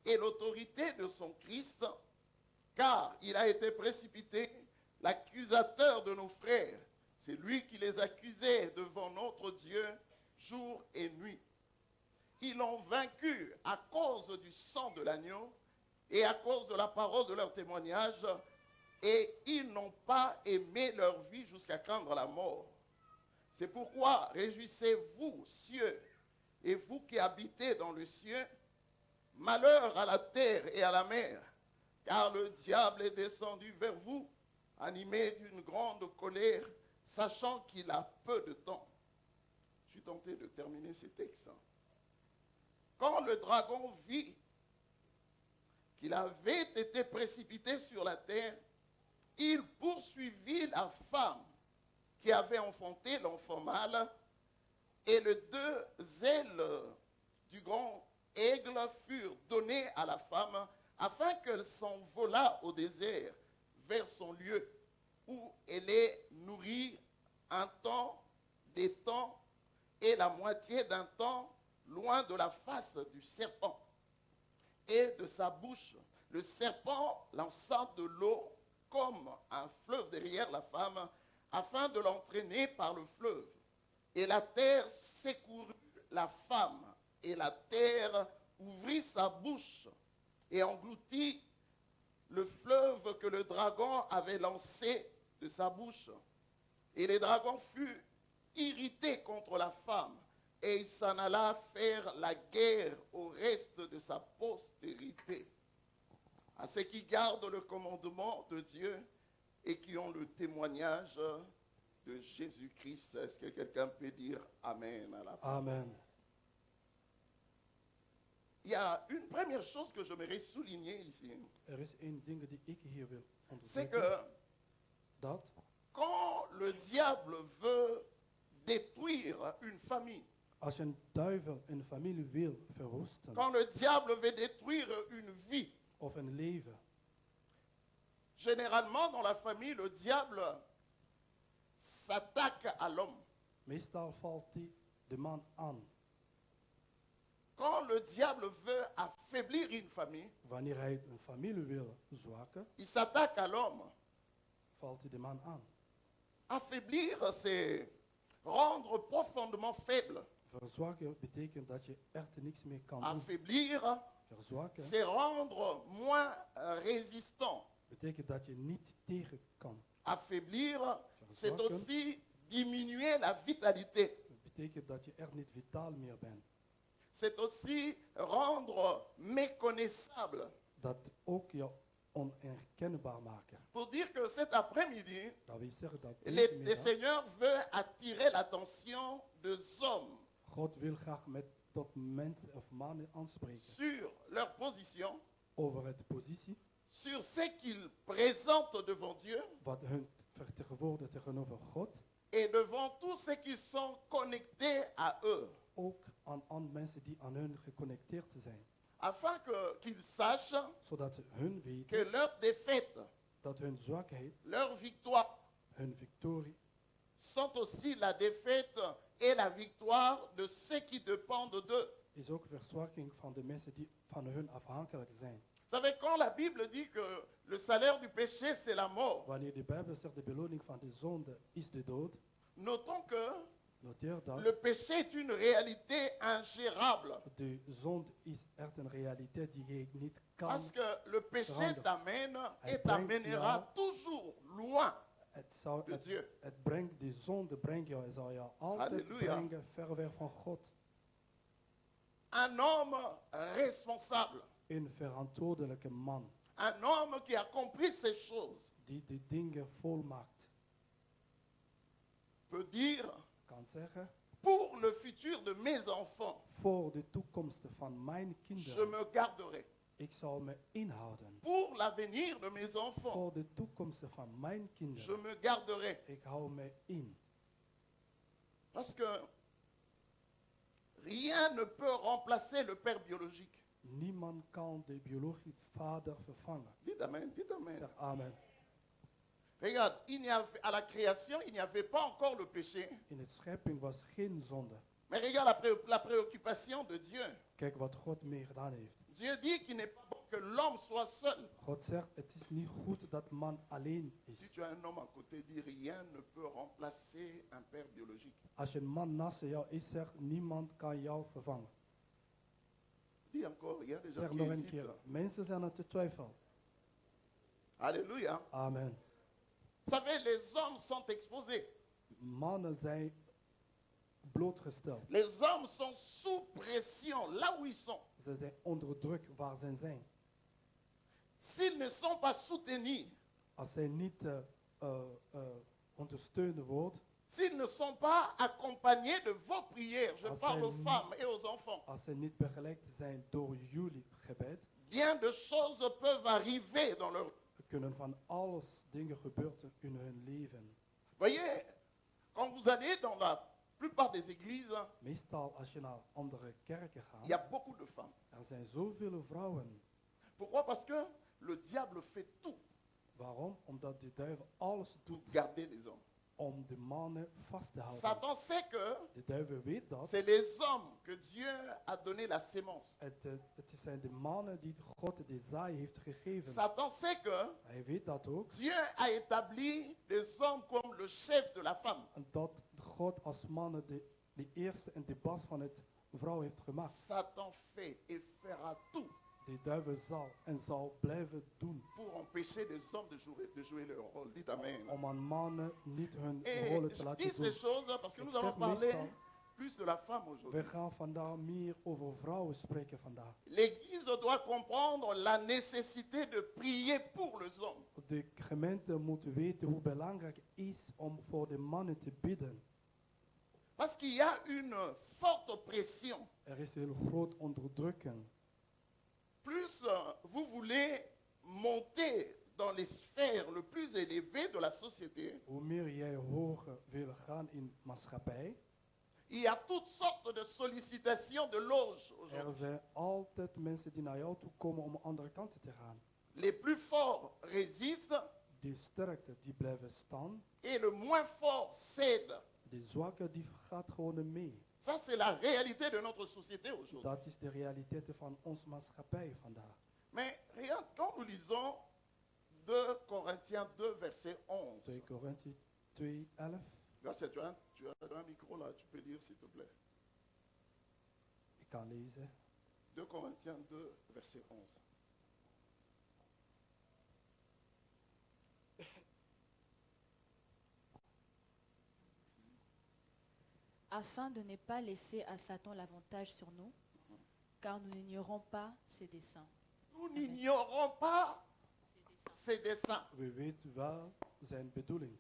et l'autorité de son Christ, car il a été précipité, l'accusateur de nos frères. C'est lui qui les accusait devant notre Dieu jour et nuit. Ils l'ont vaincu à cause du sang de l'agneau, et à cause de la parole de leur témoignage, et ils n'ont pas aimé leur vie jusqu'à craindre la mort. C'est pourquoi réjouissez-vous, cieux, et vous qui habitez dans le ciel, malheur à la terre et à la mer, car le diable est descendu vers vous, animé d'une grande colère, sachant qu'il a peu de temps. Je suis tenté de terminer ces textes. Quand le dragon vit qu'il avait été précipité sur la terre, il poursuivit la femme qui avait enfanté l'enfant mâle, et les 2 ailes du grand aigle furent données à la femme, afin qu'elle s'envolât au désert vers son lieu, où elle est nourrie un temps, des temps, et la moitié d'un temps, loin de la face du serpent. Et de sa bouche, le serpent lança de l'eau comme un fleuve derrière la femme, afin de l'entraîner par le fleuve. Et la terre secourut la femme, et la terre ouvrit sa bouche et engloutit le fleuve que le dragon avait lancé de sa bouche. Et le dragon fut irrité contre la femme, et il s'en alla faire la guerre au reste de sa postérité. À ceux qui gardent le commandement de Dieu et qui ont le témoignage de Jésus-Christ. Est-ce que quelqu'un peut dire Amen à la parole? Amen. Il y a une première chose que j'aimerais souligner ici. Is één ding die ik hier wil C'est onderstrepen. que Dat quand le diable veut détruire une famille, als een duivel een familie wil verwoesten, quand le diable veut détruire une vie, of een leven, généralement dans la famille, le diable s'attaque à l'homme. meestal valt die de man aan. Quand le diable veut affaiblir une famille, Wanneer hij een familie wil zwakken, il s'attaque à l'homme. valt hij de man aan. Affaiblir, c'est rendre profondément faible. Verzwakken betekent dat je echt niks meer kan doen. Affaiblir, Verzwakken c'est rendre moins résistant. betekent dat je niet tegen kan. Affaiblir, c'est Verzwakken aussi diminuer la vitalité. betekent dat je echt niet vitaal meer bent. C'est aussi rendre méconnaissable. Dat ook je onherkenbaar maken. Pour dire que cet après-midi, Dat wil zeggen dat le deze middag Seigneur veut attirer l'attention des hommes God wil graag tot mensen of mannen aanspreken sur leur position, over het positie sur ce qu'ils présentent devant Dieu wat hun vertegenwoordigt tegenover God, et devant tous ceux qui sont connectés à eux, ook aan mensen die aan hun geconnecteerd zijn, afin qu'ils sachent zodat ze hun que weten leur défaite, dat hun zwakheid, leur victoire hun victorie sont aussi la défaite et la victoire de ceux qui dépendent d'eux. is ook verzwakking van de mensen die van hun afhankelijk zijn. Vous savez, quand la Bible dit que le salaire du péché, c'est la mort, Wanneer de Bijbel zegt de beloning van de zonde is de dood, notons que noteer dat le péché est une réalité ingérable. de zonde is echt een realiteit die je niet kan. Parce que le péché veranderd. t'amène Hij et brengt t'amènera jou- toujours loin Het de Dieu. brengt de zonde brengt jou en zal jou altijd Halleluja. brengen ver weg van God. Un homme responsable, Een verantwoordelijke man un homme qui a compris ces choses, die de dingen volmaakt, peut dire, kan zeggen, pour le futur de mes enfants, voor de toekomst van mijn je kinderen, me garderai. ik zal me inhouden. Pour l'avenir de mes enfants, Voor de toekomst van mijn je kinderen, me garderai. ik hou me in. Parce que rien ne peut remplacer le père biologique. Niemand kan de biologische vader vervangen. Dites Amen, dites Amen. Zeg amen. Regarde, à la création, il n'y avait pas encore le péché. In het schepping was geen zonde. Mais regarde la préoccupation de Dieu. Kijk wat God mee gedaan heeft. Dieu dit qu'il n'est pas bon que l'homme soit seul. God zegt, het is niet goed dat man alleen is. Si tu as un homme à côté, dis rien ne peut remplacer un père biologique. Als je een man naast jou is, zegt niemand kan jou vervangen. Dis encore, il y a des gens Zeg qui nog een hésitent. keer. Mensen zijn aan te twijfelen. Alléluia. Amen. Vous savez, les hommes sont exposés. Mannen zijn blootgesteld. Les hommes sont sous pression là où ils sont. Ze zijn onder druk waar ze zijn. S'ils ne sont pas soutenus, Als zij niet ondersteund wordt, s'ils ne sont pas accompagnés de vos prières, je Als parle zij aux niet- femmes et aux enfants, als ze niet begeleid zijn door jullie gebed, bien de choses peuvent arriver dans leur... kunnen van alles dingen gebeuren in hun leven. Voyez, quand vous allez dans la plupart des églises, Meestal als je naar andere kerken il y a gaat, beaucoup de femmes. er zijn zoveel vrouwen. Pourquoi? Parce que le diable fait tout Waarom? Omdat de duivel alles pour doet garder les hommes. om de mannen vast te houden. Satan sait que De duivel weet dat. c'est les hommes que Dieu a donné la sémence. Het zijn de mannen die God de zaai heeft gegeven. Satan sait que Hij weet dat ook. Dieu a établi les hommes comme le chef de la femme. En dat God als mannen de eerste en de bas van het vrouw heeft gemaakt. Satan fait et fera tout De duivel zal blijven doen pour empêcher les hommes de jouer leur rôle. Dites Amen. om aan mannen niet hun Et rollen te je laten dis doen. ces choses parce que Ik nous zeg allons parler meestal, plus de la femme we aujourd'hui. gaan vandaag meer over vrouwen spreken vandaag. L'Église doit comprendre la nécessité de prier pour les hommes. De gemeente moet weten hoe belangrijk het is om voor de mannen te bidden. Parce qu'il y a une forte pression. Er is heel groot onderdrukking. Plus vous voulez monter dans les sphères les plus élevées de la société, Hoe meer jij hoger wil gaan in maatschappij, il y a toutes sortes de sollicitations de loges er aujourd'hui. zijn altijd mensen die naar jou toe komen om andere kanten te gaan. Les plus forts résistent De sterkte die blijven staan, et le moins fort cède. de zwakke die gaat gewoon mee. Ça, c'est la réalité de notre société aujourd'hui. Dat is de realiteit van onze maatschappij vandaag. Mais regarde, quand nous lisons 2 Corinthiens 2, verset 11. 2 Korinthe 2:11. Là, tu as un micro là, tu peux lire s'il te plaît. Ik kan lezen. 2 Corinthiens 2, verset 11. Afin de ne pas laisser à Satan l'avantage sur nous, car nous n'ignorons pas ses desseins. Nous n'ignorons pas ses desseins. We weten wel zijn bedoeling.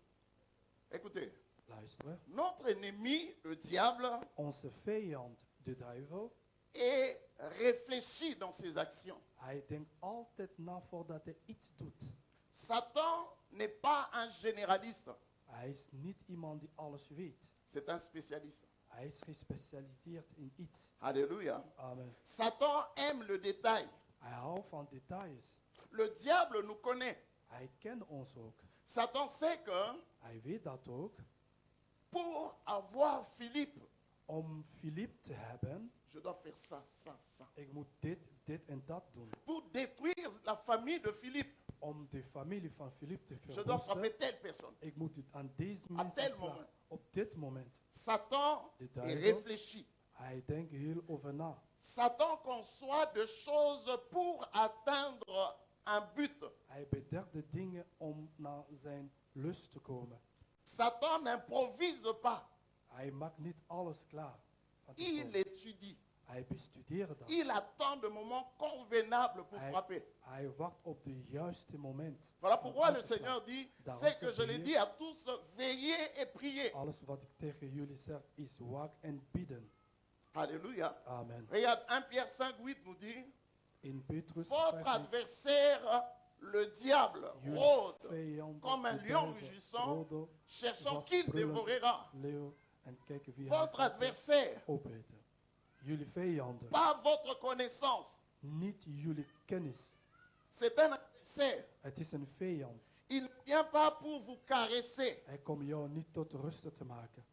Écoutez, Luisteren. notre ennemi, le diable, Onze vijand, de duivel, est réfléchi dans ses actions. hij denkt altijd na voordat hij iets doet. Satan n'est pas un généraliste, Hij is niet iemand die alles weet. c'est un spécialiste. Hij is gespecialiseerd in iets. Alléluia. Amen. Satan aime le détail. Hij houdt van details. Le diable nous connaît. Hij kent ons ook. Satan sait que Hij weet dat ook. pour avoir Philippe, Om Philippe te hebben, je dois faire ça, ça, ça. ik moet dit en dat doen. Pour détruire la famille de Philippe, Om de familie van Philippe te je dois frapper verwoesten, telle personne. ik moet het aan deze À mensen tel slaan. moment. Op dit moment. Satan De est duivel, réfléchi. hij denkt heel over na. Satan conçoit des choses pour atteindre un but. Hij bedenkt de dingen om naar zijn lust te komen. Satan n'improvise pas. Hij maakt niet alles klaar. van Il tevoren. étudie. Hij bestudeert dat. Il attend de moments convenables pour Hij, frapper. hij wacht op de juiste moment. Voilà om pourquoi aan le te slaan. Seigneur dit, Daarom c'est que zegt je de l'ai Heer, dit à tous, veillez et priez. Alles wat ik tegen jullie zeg is waak en bidden. Alléluia. Amen. Regarde, 1 Pierre 5:8 nous dit, In Petrus votre 5, adversaire, le diable, jullie rôde vijand, comme un de lion duivel, rugissant, rode, cherchant zoals qui le brullend dévorera. leeuw en kijken wie Votre hij gaat adversaire, opeten. Jullie vijanden, pas votre connaissance. niet jullie kennis. C'est un adversaire. Het is een vijand. Il ne vient pas pour vous caresser. Hij komt jou niet tot rust te maken.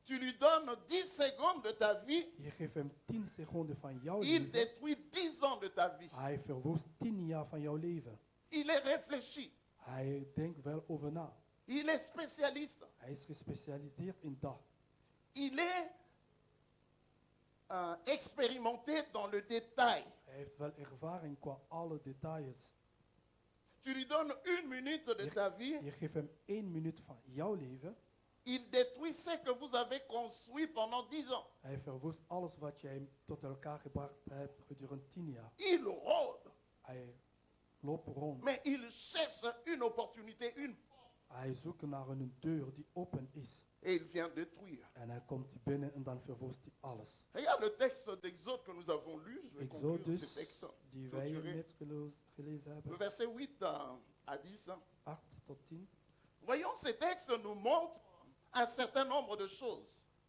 Tu lui donnes 10 secondes de ta vie, Je geeft hem 10 seconden van jouw il leven. détruit 10 ans de ta vie. Hij verwoest 10 jaar van jouw leven. Il est réfléchi. Hij denkt wel over na. Il est spécialiste. Hij is gespecialiseerd in dat. Il est expérimenté dans le détail. Hij heeft wel ervaring qua alle details. Tu lui donnes 1 minute de ta vie, Je geeft hem 1 minuut van jouw leven. il détruit ce que vous avez construit pendant 10 ans. Hij verwoest alles wat jij tot elkaar gebracht hebt gedurende 10 jaar. Il rôde, Hij loopt rond. mais il cherche une opportunité, Hij zoekt naar een deur die open is. et il vient détruire. En hij komt binnen en dan verwoest hij alles. Regarde le texte d'Exode que nous avons lu. Je vais conclure ce Exodus, texte. die wij clôturer. net gelezen Le hebben, verset 8 à 10. 8 tot 10. Voyons, ces textes nous montrent un certain nombre de choses.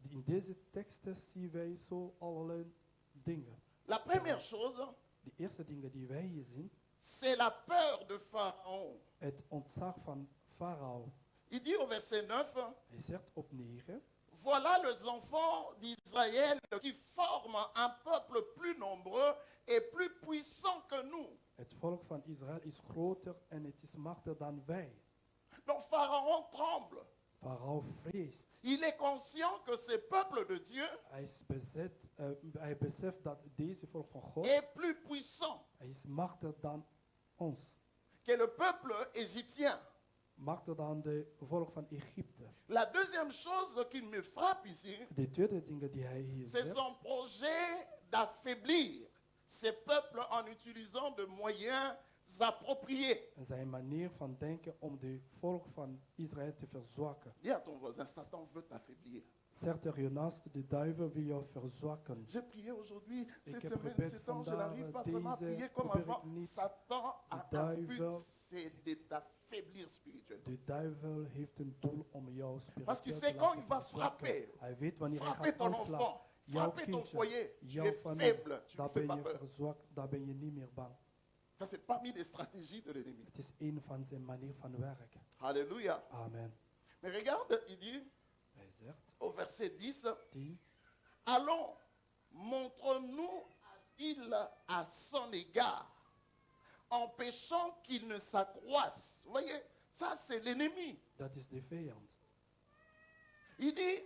In deze teksten zien wij zo allerlei dingen. La première chose, De eerste dingen die wij hier zien, c'est la peur de Pharaon. het ontzag van Farao. Il dit au verset 9, Hij zegt op 9. voilà les enfants d'Israël qui forment un peuple plus nombreux et plus puissant que nous. Het volk van Israël is groter en het is machtiger dan wij. Donc Pharaon tremble. Farao vreest. Il est conscient que ce peuple de Dieu Hij beseft dat deze volk van God, est plus puissant hij is machtiger dan ons. que le peuple égyptien. Machtiger dan de volk van Egypte. La deuxième chose qui me frappe ici, De tweede ding die hij hier c'est zegt, son projet d'affaiblir ces peuples en utilisant de moyens appropriés. zijn manier van denken om de volk van Israël te verzwakken. Dis à ton voisin, Satan veut t'affaiblir. Zeg tegen je naaste, de duivel wil jou verzwakken. J'ai prié aujourd'hui, Ik cette heb semaine, gebed ces temps, je vandaag, n'arrive pas vraiment à deze prier comme probeer ik avant. niet. Satan a De un but, duivel- c'est de t'affaiblir spirituellement. De duivel heeft een doel om jou Parce qu'il spiritueel sait te quand il laten va verzwakken. frapper, Hij weet wanneer hij frapper gaat ton aanslaan. enfant, Jouw frapper ton kindje, foyer, tu jouw es familie, faible, tu ne daar fais ben pas je peur. verzwakt, daar ben je niet meer bang. Ça, c'est parmi les stratégies de l'ennemi. Het is een van zijn manier van werken. Alléluia. Amen. Mais regarde, il dit Hij zegt, au verset 10, 10. allons, montre-nous habile à son égard, empêchant qu'il ne s'accroisse. Vous voyez, ça c'est l'ennemi. Dat is de vijand. Il dit,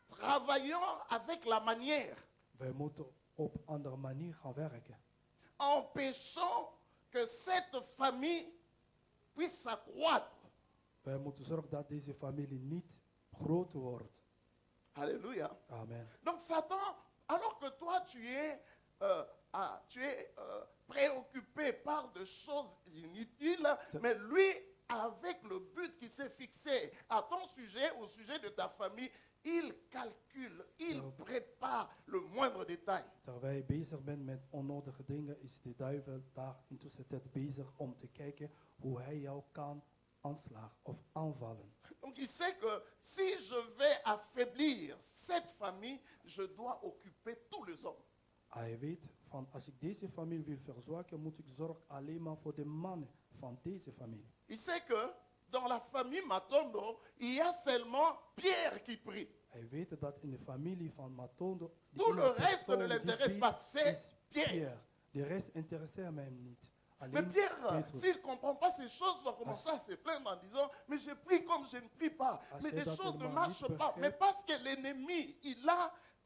travaillons avec la manière, Wij moeten op andere manier gaan werken. empêchant que cette famille puisse s'accroître. Wij moeten zorgen dat deze familie niet groot wordt. Alléluia. Amen. Donc Satan, alors que toi tu es préoccupé par des choses inutiles, mais lui, avec le but qui s'est fixé à ton sujet, au sujet de ta famille, il calcule, il prépare le moindre détail. Terwijl je bezig bent met onnodige dingen, is de duivel daar intussen tijd bezig om te kijken hoe hij jou kan aanslagen of aanvallen. Donc il sait que si je vais affaiblir cette famille, je dois occuper tous les hommes. Hij weet van als ik deze familie wil verzwakken, moet ik zorgen alleen maar voor de mannen van deze familie. Il sait que dans la famille Matondo, il y a seulement Pierre qui prie. Hij weet dat in de familie van Matondo de Tout le enige reste ne persoon die l'intéresse bidt pas, c'est is Pierre. Pierre. De rest interesseert mij niet. Mais Alleen Pierre, Petrus. s'il ne comprend pas ces choses, va commencer à se plaindre en disant, mais je prie comme je ne prie pas. Ah, Mais c'est des dans choses ne tellement marchent libre pas. que- Mais parce que l'ennemi,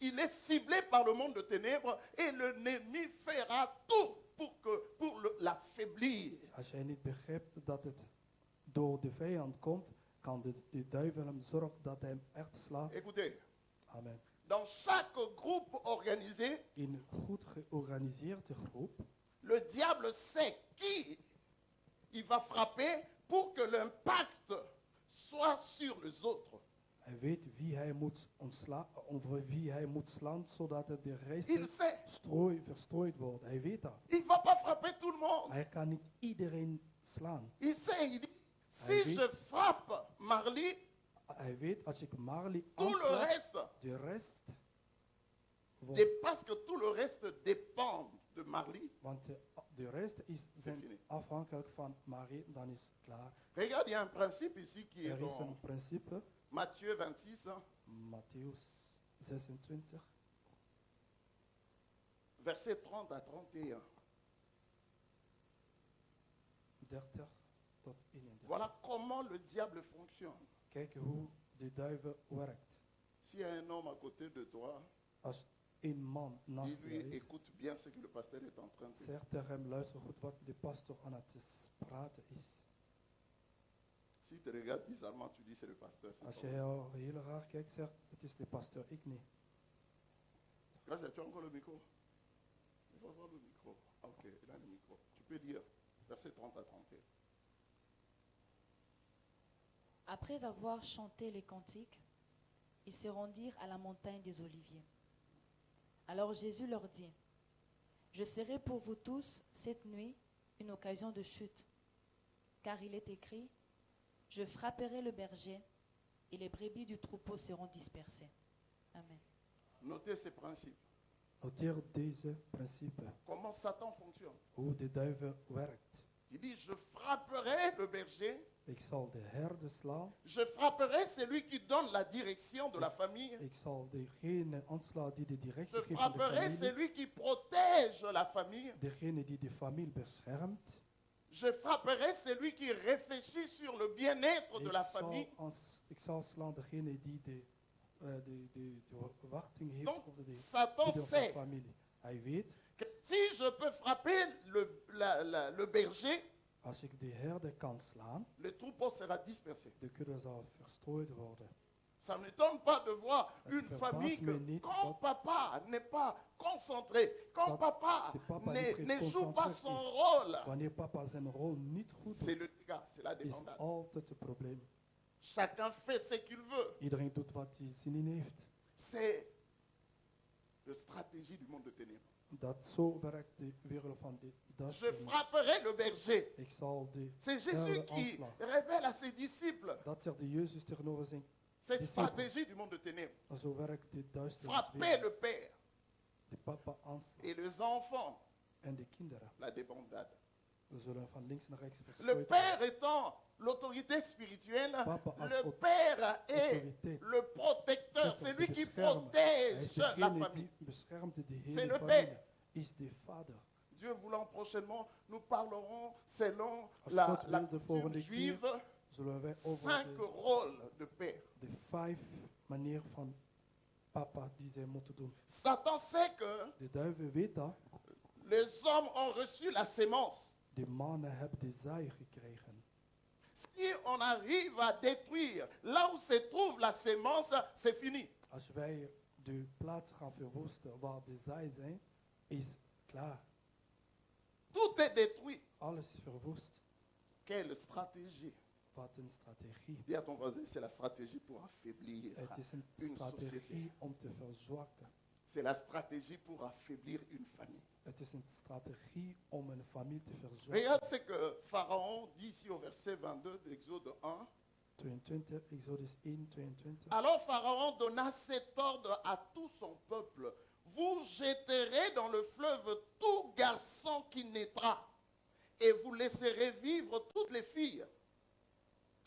il est ciblé par le monde de ténèbres et l'ennemi fera tout pour l'affaiblir. Als jij niet begrijpt dat het door de vijand komt, kan de duivel hem zorgen dat hij hem echt slaat. Écoutez, Amen. dans chaque groupe organisé, In een goed georganiseerde groep, le diable sait qui il va frapper pour que l'impact soit sur les autres. hij weet wie hij moet over wie hij moet slaan, zodat het de rest Il sait. verstrooid wordt. Hij weet dat. Il ne va pas frapper tout le monde. Hij kan niet iedereen slaan. Il sait, il dit, si Hij weet. je frappe Marley, Hij weet als ik Marley tout le aansla, reste, de rest wordt, parce que tout le reste dépend de Marley. want de rest zijn fini. afhankelijk van Marie, dan is het klaar. Regarde, il y a un principe ici qui est Er is dans een principe, Matthieu 26, hein, Matthäus 26, versets 30 à 31. 30 tot 31. Voilà comment le diable fonctionne. Kijk hoe de duivel werkt. S'il y a un homme à côté de toi, Als een man naast dis-lui, jou is, écoute bien ce que le pasteur est en train de dire. zeg tegen hem, luister goed wat de pastor aan het praten is. S'il te regarde bizarrement, tu dis c'est le pasteur. c'est Als pas je moi. jou heel raar kijkt, zeg, het is de pastor, ik niet. Là, tu as encore le micro. Il faut avoir le micro. Ah, ok, il a le micro. Tu peux dire verset 30 à 31. Après avoir chanté les cantiques, ils se rendirent à la montagne des Oliviers. Alors Jésus leur dit, « Je serai pour vous tous cette nuit une occasion de chute, car il est écrit, « Je frapperai le berger, et les brebis du troupeau seront dispersées. » Amen. Notez ces principes. Noteer deze principe, Comment Satan fonctionne. hoe de duivel werkt. Il dit, je frapperai le berger, Ik zal de herder slaan. je frapperai celui qui donne la direction de la famille, Ik zal degene aanslaan die de directie je geeft aan de frapperai familie. celui qui protège la famille, Degene die de familie beschermt. je frapperai celui qui réfléchit sur le bien-être de la famille. Ik zal slaan degene die de verwachting heeft Donc, over de Satan moeder van de sait familie. Hij weet, que si je peux frapper le berger, als ik de herder kan slaan, le troupeau sera dispersé. de kudde zal verstrooid worden. Ça ne m'étonne pas de voir Het une verbaast famille me que niet quand dat- papa n'est pas concentré, quand Dat papa de papa ne niet ne joue pas geconcentreerd son is. rôle, Wanneer papa zijn rol niet goed c'est doet, le dégât, c'est la is débandade. altijd het probleem. Chacun fait ce qu'il veut. Iedereen doet wat hij zin in heeft. C'est la stratégie du monde de ténèbres. Dat zo werkt de wereld van de Je duisternis. frapperai le berger. Ik zal de C'est Jésus herder qui aanslaan. révèle à ses disciples Dat zegt de Jezus tegenover zijn. cette Disciples. stratégie du monde de ténèbres. Zo werkt de duisternis. Frapper le père De papa aanslaan. et les enfants, En de kinderen. la débandade. We zullen van links naar rechts Le verstrooid père worden. étant l'autorité spirituelle, Papa als le père est autoriteit. le protecteur, is c'est om lui te qui beschermen. Hij is protège la degene famille. die beschermt de C'est hele le familie. père. Is de vader. Dieu voulant, prochainement, nous parlerons selon Als la God wil, de culture volgende keer juive, zullen wij over 5 rôles de père. de 5 manieren van papa die zij moeten doen. Satan sait que De duivel weet dat. les hommes ont reçu la sémence. De mannen hebben de zaai gekregen. Si on arrive à détruire là où se trouve la sémence, c'est fini. Als wij de plaats gaan verwoesten waar de zaai zijn, is klaar. Tout est détruit. Alles is verwoest. Quelle stratégie? Wat een strategie. Dis à ton voisin, c'est la stratégie pour affaiblir Het is een une strategie société. om te verzwakken. C'est la stratégie pour affaiblir une famille. Het is een strategie om een familie te verzwakken. Regarde ce que Pharaon dit ici au verset 22 d'Exode 1. 22, Exodus 1, 22. Alors Pharaon donna cet ordre à tout son peuple. Vous jetterez dans le fleuve tout garçon qui naîtra, et vous laisserez vivre toutes les filles.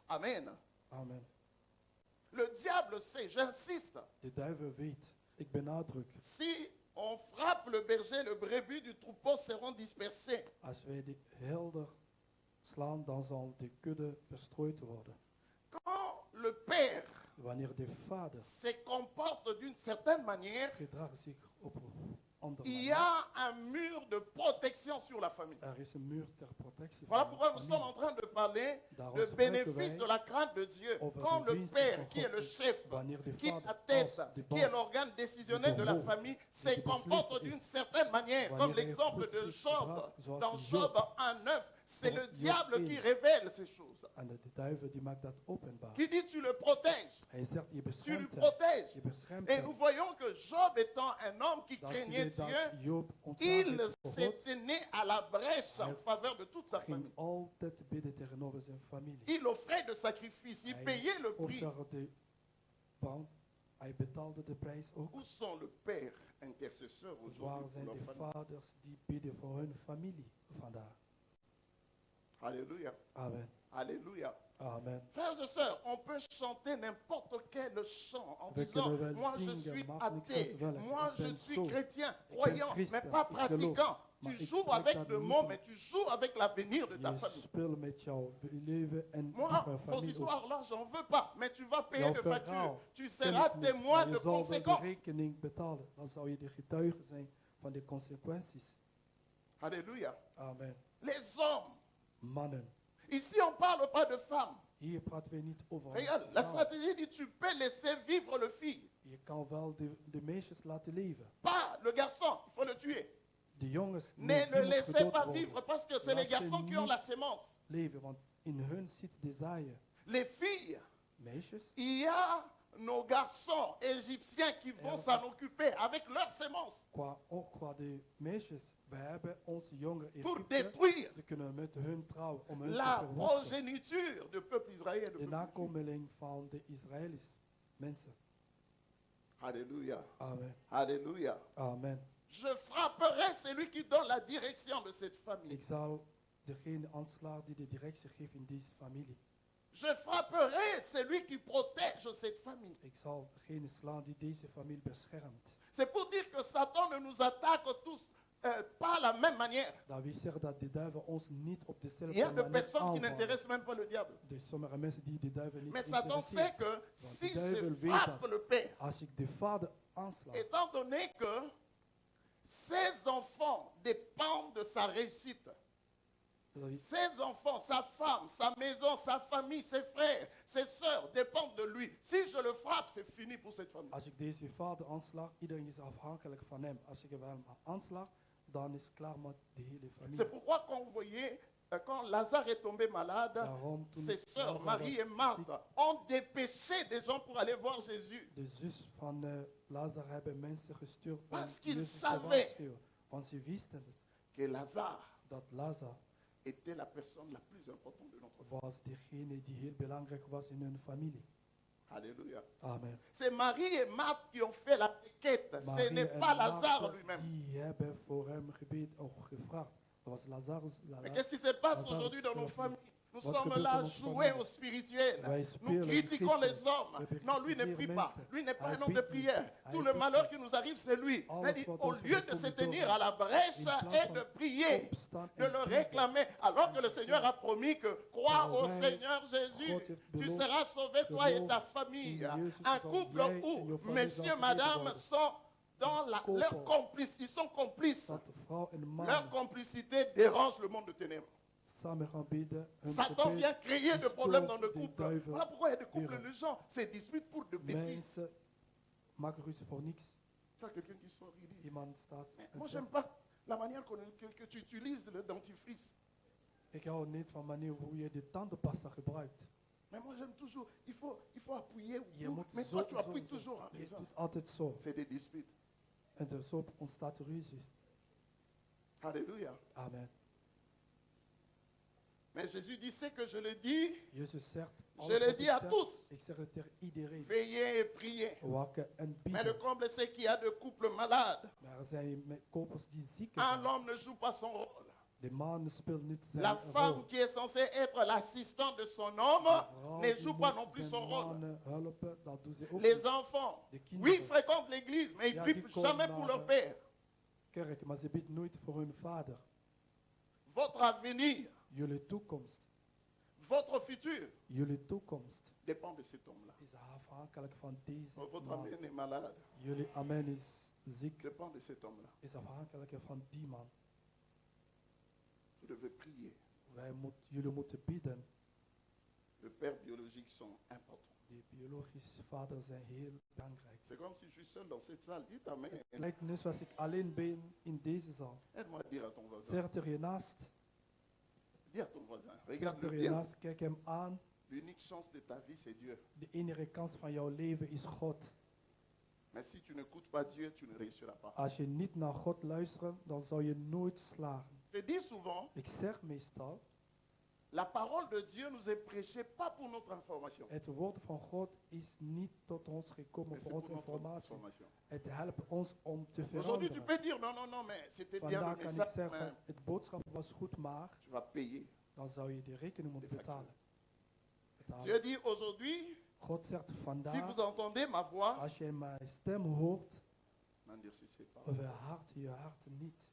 Amen. Amen. Le diable sait, j'insiste, De duivel weet, ik benadruk, si on frappe le berger, le brebis du troupeau seront dispersés. als wij de helder slaan, dan zal de kudde verstrooid worden. Quand le père Wanneer de vader se comporte d'une certaine manière, gedraagt zich op een andere il y manier, a un mur de protection sur la famille. er is een muur ter protectie Voilà van pourquoi de nous sommes en familie. train de parler Daarom le spreken bénéfice wij de la crainte de Dieu. over Quand de le winst père, van qui est God le chef, wanneer de qui est la vader tête, als de qui est baas l'organe décisionnel de la hoofd, famille, se die comporte beslisser d'une is. certaine manière, Wanneer comme hij l'exemple goed de zich Job. gedraagt, zoals Dans Job. Job 1:9, c'est le Zoals Job diable 1. qui révèle ces choses. En de duivel die maakt dat openbaar. Qui dit tu le protèges, Hij zegt, je tu le beschermt hem. protèges. Je beschermt Et nous hem. voyons que Job étant un homme qui Dan zie craignait je dat Dieu, Job ontslagen il heeft voor God. s'est tenu à la brèche en Hij faveur de toute sa famille. ging altijd bidden tegenover zijn familie. Il offrait de sacrifices, il Hij payait le prix. offerde band. Hij betaalde de prijs ook. Où sont le père intercesseur Waar aujourd'hui zijn pour de leur famille? vaders die bidden voor hun familie vandaag? Alléluia. Amen. Alléluia. Amen. Frères et sœurs, on peut chanter n'importe quel chant en We disant kunnen wel moi je zingen, suis maakt niks athée, uit welk. moi Ik je ben suis zo. chrétien, Ik ben croyant, christen, mais pas ik geloof. pratiquant. Maar Tu ik joues praat avec dat le niet. monde, mais tu joues avec l'avenir de ta Je famille. speelt met jouw leven en Moi, van vos familie ook. histoires-là, j'en veux pas, mais tu vas payer Jouw de facture. verhaal Tu ken seras ik niet, témoin maar de je zal wel de conséquences. rekening betalen. Dan zou je de getuige zijn van de consequenties. Alléluia. Amen. Les hommes, Mannen. ici on ne parle pas de femmes. Hier praten we niet over Regarde, la vrouwen. stratégie dit tu peux laisser vivre le fille, Je kan wel de meisjes laten leven. pas le garçon, il faut le tuer. De jongens Ne nee, le die moet laissez gedood pas worden. vivre parce que c'est les Laat ze garçons qui ont niet la sémence. leven, want in hun zit de zaaien. Les filles, Meisjes, il y a nos garçons égyptiens qui vont Ja. s'en occuper avec leur sémence qua de meisjes, we hebben onze jonge pour Egypten, détruire die kunnen met hun trouwen om hun la te verwoesten. progéniture du peuple israélien. De du peuple juif. nakomeling van de Israëlische mensen. Alléluia. Amen. Alléluia. Amen. Je frapperai celui qui donne la direction de cette famille. Ik zal degene aanslaat die de directie geeft in deze familie. Je frapperai celui qui protège cette famille. Ik zal degene slaan die deze familie beschermt. C'est pour dire que Satan ne nous attaque tous pas la même manière. Dat wil zeggen dat de duivel ons niet op Il y dezelfde a de manier personnes qui aanvallen. n'intéressent même pas le diable. Er zijn sommige mensen die de duivel niet Mais Satan sait interesseert. que si de duivel je weet frappe dat le père, als ik de vader aansla, étant donné que ses enfants dépendent de sa réussite, dat je- ses enfants, sa femme, sa maison, sa famille, ses frères, ses sœurs dépendent de lui. Si je le frappe, c'est fini pour cette famille. als ik deze vader aansla, iedereen is afhankelijk van hem. Als ik hem aansla, dan is het klaar met de hele C'est familie. pourquoi quand vous voyez, quand Lazare est tombé malade, Daarom toen ses sœurs, Lazarus Marie et ziek- Marthe, ont dépêché des gens pour aller voir Jésus. de zus van Lazarus hebben mensen gestuurd om Parce qu'ils Jezus te savaient waarschuwen. Want ze wisten Que Lazare dat Lazarus était la personne la plus importante de notre vie. was degene die heel belangrijk was in hun familie. Alléluia. Amen. C'est Marie et Marthe qui ont fait la quête. Ce Marie n'est en pas Lazare Martha, lui-même. die hebben voor hem gebeden of gevraagd. Dat was Lazarus. Mais qu'est-ce qui se passe Lazare aujourd'hui dans nos survit. familles? Nous Wat sommes gebeurt là in à onze jouer familie? au spirituel. Wij Nous spelen critiquons les Christus. hommes. We Non, lui ne prie bekritiseren pas. mensen. Lui n'est pas Hij un homme de bidt niet. prière. Hij Tout le bidt malheur niet. qui nous arrive, c'est lui. Alles Mais dit, wat au ons lieu de overkomt se is door tenir hem. à la brèche In plaats et van de prier, opstaan de en le bidden. réclamer, alors que le Seigneur a promis que crois Terwijl au wij Seigneur Jésus, God heeft tu beloofd, seras sauvé, toi et ta geloof famille. in Jezus, Un zal couple jij en où je familie messieurs, zal madame worden. sont dans leur Koppel. complice, ils sont complices. Dat de vrouw en de man Leur complicité dérange le monde de ténèbres. samen gaan bidden. Hun Satan gebed vient créer is des problèmes dans le stoort die couple. duivel Voilà pourquoi il y a des couples, wereld. les gens se disputent pour de bêtises. Mensen maken ruzie voor niks. Tu as quelqu'un qui sort, il dit, Iemand staat mais en moi zegt, j'aime pas la manière que tu utilises le dentifrice. ik hou niet van manier hoe je de tandenpasta gebruikt. Mais moi j'aime toujours, il faut appuyer. Je moet Mais zo, toi tu zo, appuies zo. toujours. Hein, Je déjà. doet altijd zo. C'est des disputes. En dus zo ontstaat ruzie. Alléluia. Amen. Mais Jésus dit, c'est que je le dis, Jezus zegt, je alles le wat dis ik à zeg, tous. ik zeg het tegen iedereen. Veillez et priez. Waken en Mais le bidden. comble c'est qu'il y a de couples malades. Maar er zijn koppels die ziek Un zijn. homme ne joue pas son rôle. De man speelt niet zijn La femme rol. qui est censée être l'assistante de son homme De vrouw ne die joue pas moet non plus zijn son rôle. man helpen, dat doen ze ook Les niet. enfants, De oui, kinderen, fréquentent l'église, mais ils Ja, ne die prient komen jamais pour naar leur père. kerk, maar ze bidden nooit voor hun vader. Votre avenir, Jullie toekomst, votre futur jullie toekomst dépend de cet homme-là. is afhankelijk van deze Votre man. avenir est malade, Jullie amen is ziek, dépend de cet homme-là. is afhankelijk van die man. Vous devez prier. Jullie moeten bidden. Les pères biologiques sont importants. Die biologische vaders zijn heel belangrijk. C'est comme si je suis seul dans cette salle. Dites amen. Het lijkt net zoals ik alleen ben in deze zaal. Aide-moi à dire à ton voisin. Zeg er je naast, Dis à ton voisin. zeg Regarde-le er je bien. naast, kijk hem aan. L'unique chance de ta vie, c'est Dieu. De enige kans van jouw leven is God. Mais si tu n'écoutes pas Dieu, tu ne réussiras pas. Als je niet naar God luistert, dan zal je nooit slagen. Je dis souvent, Ik zeg meestal, la parole de Dieu nous est prêchée pas pour notre information, het woord van God is niet tot ons gekomen mais c'est voor pour onze notre informatie. transformation. Het helpt ons om te Aujourd'hui, tu veranderen. peux dire non, non, non, mais c'était bien le Vandaag kan ik message, zeggen, mais het boodschap was goed, maar tu vas payer. dan zou je de rekening moeten De factuur. betalen. Dieu dit aujourd'hui, God zegt si vous vandaag, entendez ma voix, als je mijn stem hoort, n'endurcissez pas. verhard je hart niet.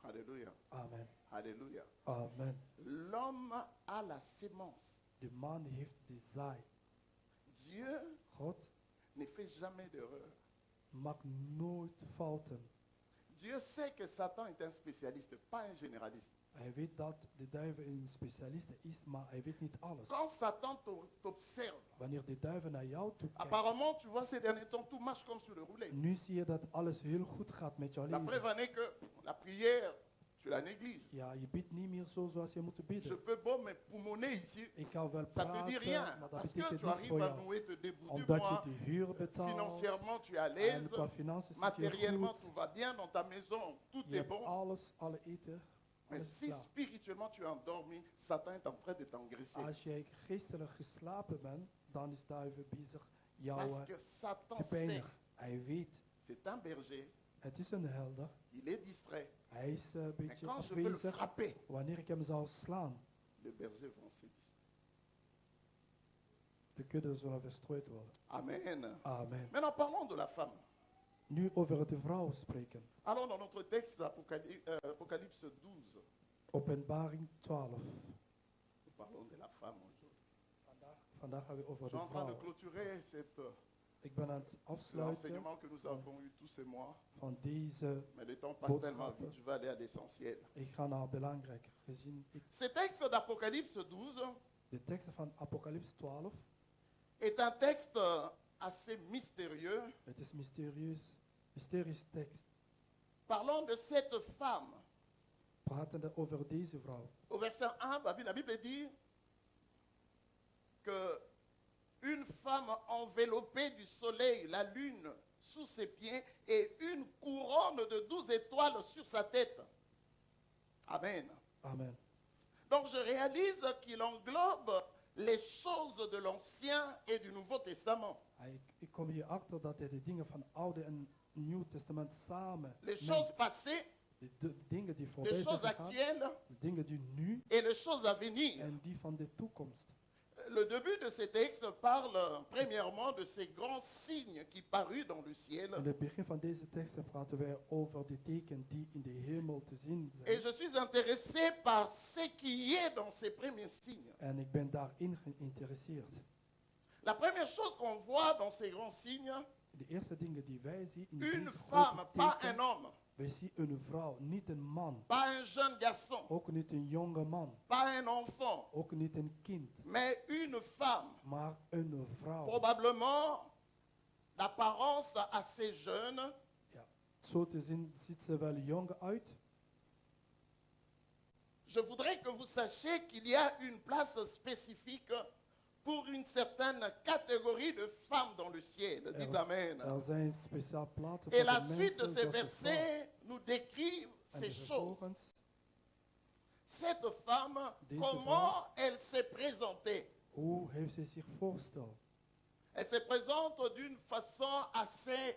Alléluia. Amen. Alléluia. Amen. L'homme a la sémence. De man heeft de zaai. Dieu God ne fait jamais d'erreur. maakt nooit fouten. Dieu sait que Satan est un spécialiste, pas un généraliste. Hij weet dat de duivel een specialist is, maar hij weet niet alles. Quand Satan t'observe, Wanneer de duivel naar jou toe kijkt, apparemment, tu vois, ces derniers temps, tout marche comme sur le roulet. nu zie je dat alles heel goed gaat met jouw La preuve leven. en est que la prière, tu la négliges. Ja, je bidt niet meer zo zoals je moet Je bidden. peux bon me poumonner ici. Ik kan wel Ça te dit praten, rien. maar dat Parce que betekent tu niets arrives voor à jou. nouer te début du Omdat je mois. de huur betaalt Financièrement, tu es à en l'aise. qua financiën zit je Matériellement, goed. tout va bien dans ta maison. Tout Je est hebt bon. alles, alle eten, Mais alles si klaar. spirituellement tu es endormi, Satan est en train de t'engraisser. Als jij geestelijk geslapen bent, dan is duivel bezig jou Parce que Satan te sait, pijnigen. Hij weet, c'est un berger Het is een helder. Il est distrait. Hij is een Mais beetje quand je veux le afwezig. frapper, Wanneer ik hem zou slaan, les bergers vont se distraire. de kudde zullen verstrooid worden. Amen. Amen. Maintenant, parlons de la femme. Nu over de vrouw spreken. Allons dans notre texte d'Apocalypse 12. Openbaring 12. Nous parlons de la femme aujourd'hui. Vandaag gaan we over Je suis de en train de vrouw. clôturer Ik ben aan het afsluiten l'enseignement que nous avons eu tous ces mois. van deze. Mais le temps passe tellement Boodschappen. vite, je vais aller à l'essentiel. Ik ga naar belangrijk gezien. Ce texte d'Apocalypse 12 De teksten van Apocalypse 12. est un texte assez mystérieux, Het is mysterisch tekst. parlant de cette femme. Pratende over deze vrouw. Au verset 1, la Bible dit que une femme enveloppée du soleil, la lune sous ses pieds et une couronne de 12 étoiles sur sa tête. Amen. Amen. Donc je réalise qu'il englobe les choses de l'Ancien et du Nouveau Testament. Ik kom hier achter dat hij de dingen van Oude en Nieuw Testament samen Les choses neemt. passées, De dingen die voorbij les zijn choses gegaan, actuelles de dingen die nu et les choses à venir. en die van de toekomst. Le début de ces textes parle premièrement de ces grands signes qui parurent dans le ciel. In het begin van deze teksten praten wij over de tekenen die in de hemel te zien Et zijn. je suis intéressé par ce qui est dans ces premiers signes. En ik ben daarin geïnteresseerd. La première chose qu'on voit dans ces grands signes, De eerste dingen die wij zien in une deze femme, grote pas un tekenen, homme, wij zien een vrouw, niet een man, pas un jeune garçon, ook niet een jonge man, pas un enfant, ook niet een kind, mais une femme, maar een vrouw. probablement d'apparence assez jeune, Ja, zo te zien ziet ze wel jong uit. Je voudrais que vous sachiez qu'il y a une place spécifique pour une certaine catégorie de femmes dans le ciel. Dites Amen. Er zijn speciaal plaatsen Et voor la de suite de mensen ces zoals de vrouw. versets nous décrivent En ces choses. vervolgens, Cette femme, Deze comment elle s'est présentée? hoe heeft ze zich voorgesteld? Elle se présente d'une façon assez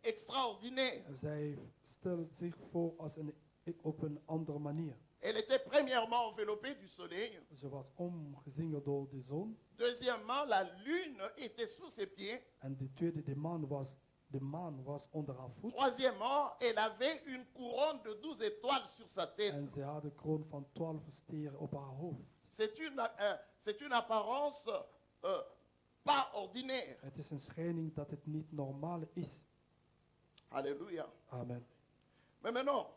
extraordinaire. Zij stelt zich voor als op een andere manier. Elle était premièrement enveloppée du soleil. Ze was omgezingeld door de zon. Deuxièmement, la lune était sous ses pieds. En de tweede, de maan was onder haar voet. Troisièmement, elle avait une couronne de 12 étoiles sur sa tête. En ze had een kroon van 12 sterren op haar hoofd. C'est une apparence pas ordinaire. Het is een schijning dat het niet normaal is. Alléluia. Amen. Mais maintenant,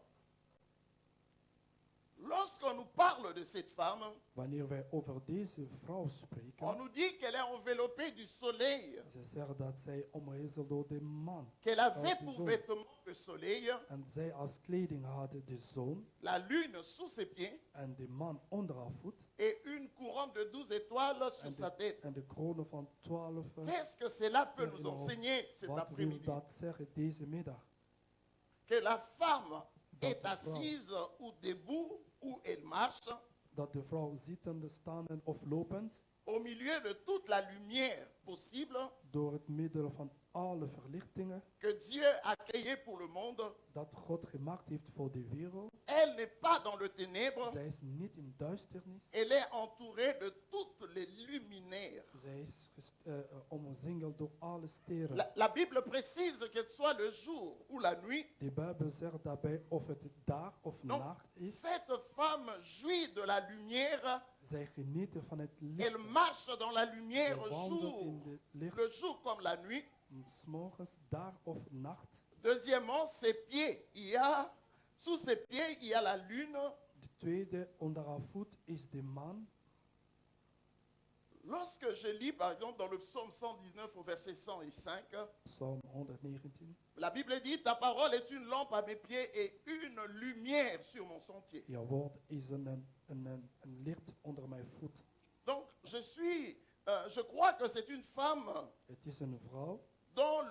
lorsqu'on nous parle de cette femme, Wanneer wij over deze vrouw on spreken, nous dit qu'elle est enveloppée du soleil, ze zeggen dat zij omhezeld door de maan. qu'elle avait de pour zon. vêtement le soleil, En zij als kleding had de zon la lune sous ses pieds en de maan onder haar voet. et une couronne de 12 étoiles sur sa tête. En de kronen van 12. Qu'est-ce que cela peut nous enseigner cet Wat wil après-midi? dat zeggen deze middag? Que la femme Dat est de vrouw- assise ou debout ou elle marche Dat de vrouw zittende, staande of lopend au milieu de toute la lumière possible door het middel van alle verlichtingen que Dieu a créée pour le monde. dat God gemaakt heeft voor de wereld. Elle n'est pas dans le ténèbre, Zij is niet in duisternis. elle est entourée de toutes les luminaires. Zij is omsingeld door alle sterren. La Bible précise qu'elle soit le jour ou la nuit. De Bijbel zegt daarbij of het dag of Donc, nacht is. cette femme jouit de la lumière. Zij genieten van het Elle licht. marche dans la lumière Zij wandelen jour, in de licht, le jour comme la nuit. 's morgens, dag of nacht. Deuxièmement, ses pieds. Sous ses pieds, il y a la lune. De tweede, onder haar voet is de maan. Lorsque je lis, par exemple, dans le psaume 119 au verset 105, Psalm 119. la Bible dit, ta parole est une lampe à mes pieds et une lumière sur mon sentier. Jouw woord is een licht onder mijn voet. Donc, je crois que c'est une femme Het is een vrouw dont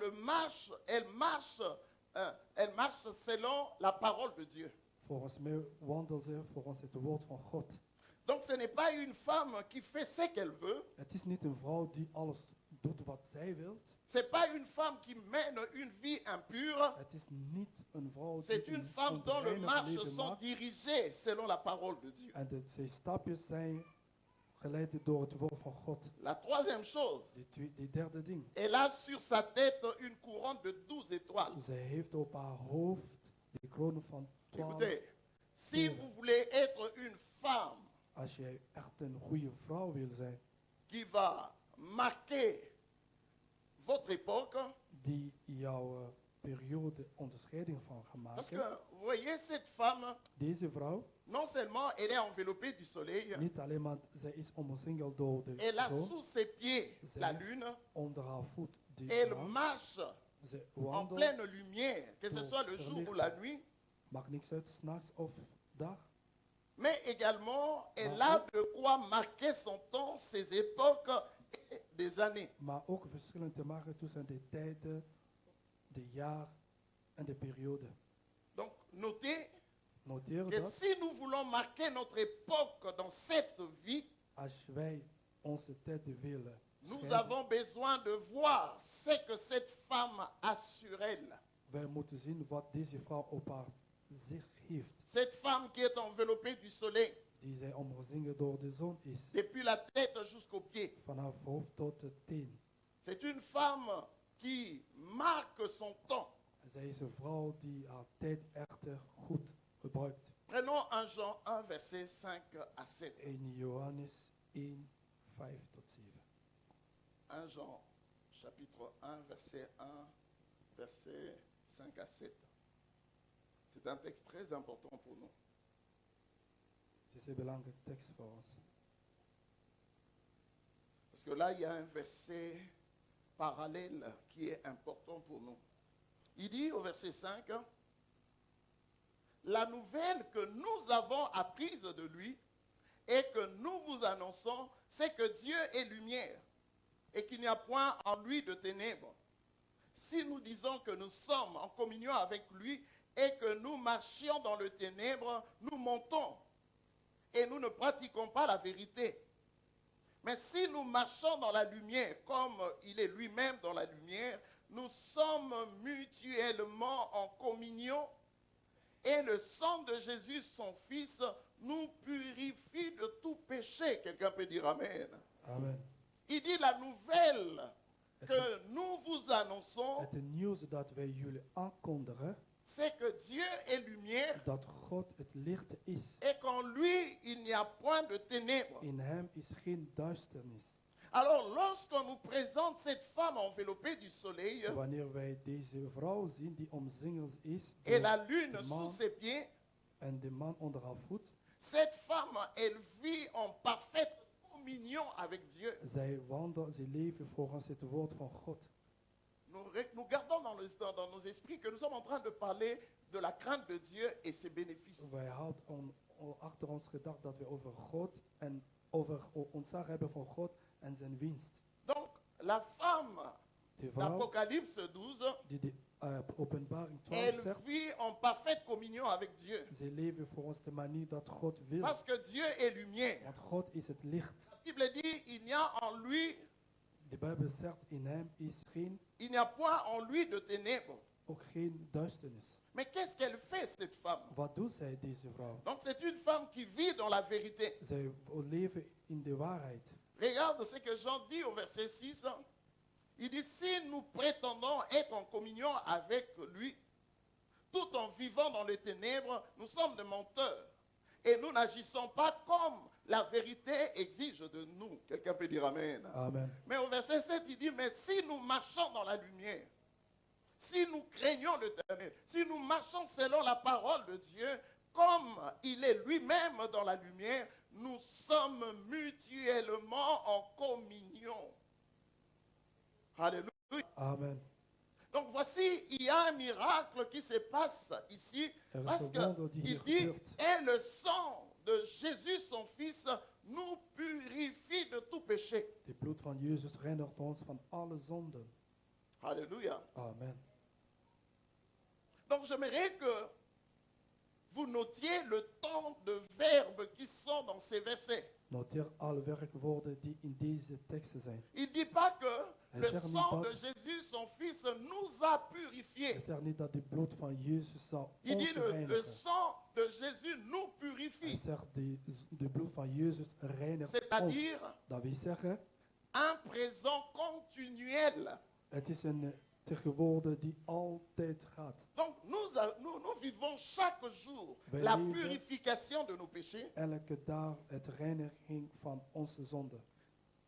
elle marche selon la parole de Dieu. Volgens mij wandelt ze volgens het woord van God. Donc, ce n'est pas une femme qui fait ce qu'elle veut. Het is niet een vrouw die alles doet wat zij wil. Ce n'est pas une femme qui mène une vie impure. Het is niet een vrouw die C'est une een femme dont les onreinig marches leven sont maakt. dirigées selon la parole de Dieu. En zijn stapjes zijn geleid door het woord van God. La troisième chose, Die derde ding. elle a sur sa tête une couronne de 12 étoiles. Zij heeft op haar hoofd de kroon van 12. Écoutez, si vous voulez être une femme Als jij echt een goede vrouw wil zijn, qui va marquer votre époque, die jouw periode onderscheiding van gaat parce que maken. vous voyez cette femme, Deze vrouw, non seulement elle est enveloppée du soleil, niet alleen maar zij is omsingeld door de elle a zon, sous ses pieds la lune, onder haar voet de elle maan. marche Ze en wandelt, pleine lumière, que ce soit le jour ou la nuit, maakt niks uit, 's nachts of dag. mais également elle a de quoi marquer son temps, ses époques et des années. Maar ook verschillen te maken tussen de tijden, de jaar en de periode. Donc notez Noteer que dat si nous voulons marquer notre époque dans cette vie, als wij onze tijd willen nous schrijven, avons besoin de voir ce que cette femme a sur elle. wij moeten zien wat deze vrouw op haar zich heeft. Cette femme qui est enveloppée du soleil, Die zij omringen door de zon is. depuis la tête jusqu'aux pieds. Vanaf hoofd tot de teen. C'est une femme qui marque son temps. Zij is een vrouw die haar tijd echter goed gebruikt. Prenons 1 Jean 1, verset 5 à 7. 1 Johannes 1, 5 tot 7. 1 Jean, chapitre 1, verset 1, verset 5 à 7. C'est un texte très important pour nous. Het is een belangrijke tekst voor ons. Parce que là, il y a un verset parallèle qui est important pour nous. Il dit au verset 5, la nouvelle que nous avons apprise de lui et que nous vous annonçons, c'est que Dieu est lumière et qu'il n'y a point en lui de ténèbres. Si nous disons que nous sommes en communion avec lui et que nous marchions dans le ténèbre, nous mentons et nous ne pratiquons pas la vérité. Mais si nous marchons dans la lumière, comme il est lui-même dans la lumière, nous sommes mutuellement en communion et le sang de Jésus, son Fils, nous purifie de tout péché. Quelqu'un peut dire Amen. Amen. Il dit la nouvelle que nous vous annonçons, Het nieuws dat wij jullie aankondigen, c'est que Dieu est lumière dat God het licht is. et qu'en lui, il n'y a point de ténèbres. In hem is geen duisternis. Alors, lorsqu'on nous présente cette femme enveloppée du soleil Wanneer wij deze vrouw zien die omsingeld is et la lune de sous maan ses pieds, en de maan onder haar voet, cette femme, elle vit en parfaite communion avec Dieu. zij wandelen, ze leven volgens het woord van God. Nous gardons dans nos esprits que nous sommes en train de parler de la crainte de Dieu et ses bénéfices. Wij houden achter ons gedacht dat we over God en over ontzag hebben van God en zijn winst. Donc, la femme De vrouw d'Apocalypse 12, die de openbaring 12 elle zegt, vit en parfaite communion avec Dieu. ze leven volgens de manier dat God wil. Parce que Dieu est lumière. Want God is het licht. La Bible dit, il n'y a en lui, De Bijbel zegt, in hem is il n'y a point en lui de ténèbres. ook geen duisternis. Mais qu'est-ce qu'elle fait, cette femme? Wat doet zij, deze vrouw? Donc, c'est une femme qui vit dans la vérité. Zij leven in de waarheid. Regarde ce que Jean dit au verset 6. Il dit, si nous prétendons être en communion avec lui, tout en vivant dans les ténèbres, nous sommes des menteurs. Et nous n'agissons pas comme la vérité exige de nous. Quelqu'un peut dire Amen. Amen. Mais au verset 7, il dit, mais si nous marchons dans la lumière, si nous craignons l'Éternel, si nous marchons selon la parole de Dieu, comme il est lui-même dans la lumière, nous sommes mutuellement en communion. Alléluia. Amen. Donc voici, il y a un miracle qui se passe ici, Er is parce een wonder die qu'il hier dit, gebeurt. et le sang de Jésus, son Fils, nous purifie de tout péché. Het bloed van Jezus reinigt ons van alle zonden. Alléluia. Amen. Donc j'aimerais que vous notiez le temps de verbes qui sont dans ces versets. Noteer alle werkwoorden die in deze teksten zijn. Il ne dit pas que Hij Le zegt niet sang de dat, Jésus, son Fils, nous a hij purifiés. zegt niet dat het bloed van Jezus zal Il ons dit le reinigen. sang de Jésus nous Hij purifie. zegt de bloed van Jezus reinigt ons. C'est-à-dire Dat wil zeggen, un présent continuel. het is een tegenwoordig die altijd gaat. Donc nous vivons chaque jour Wij la leven purification de nos péchés. elke dag het reiniging van onze zonde.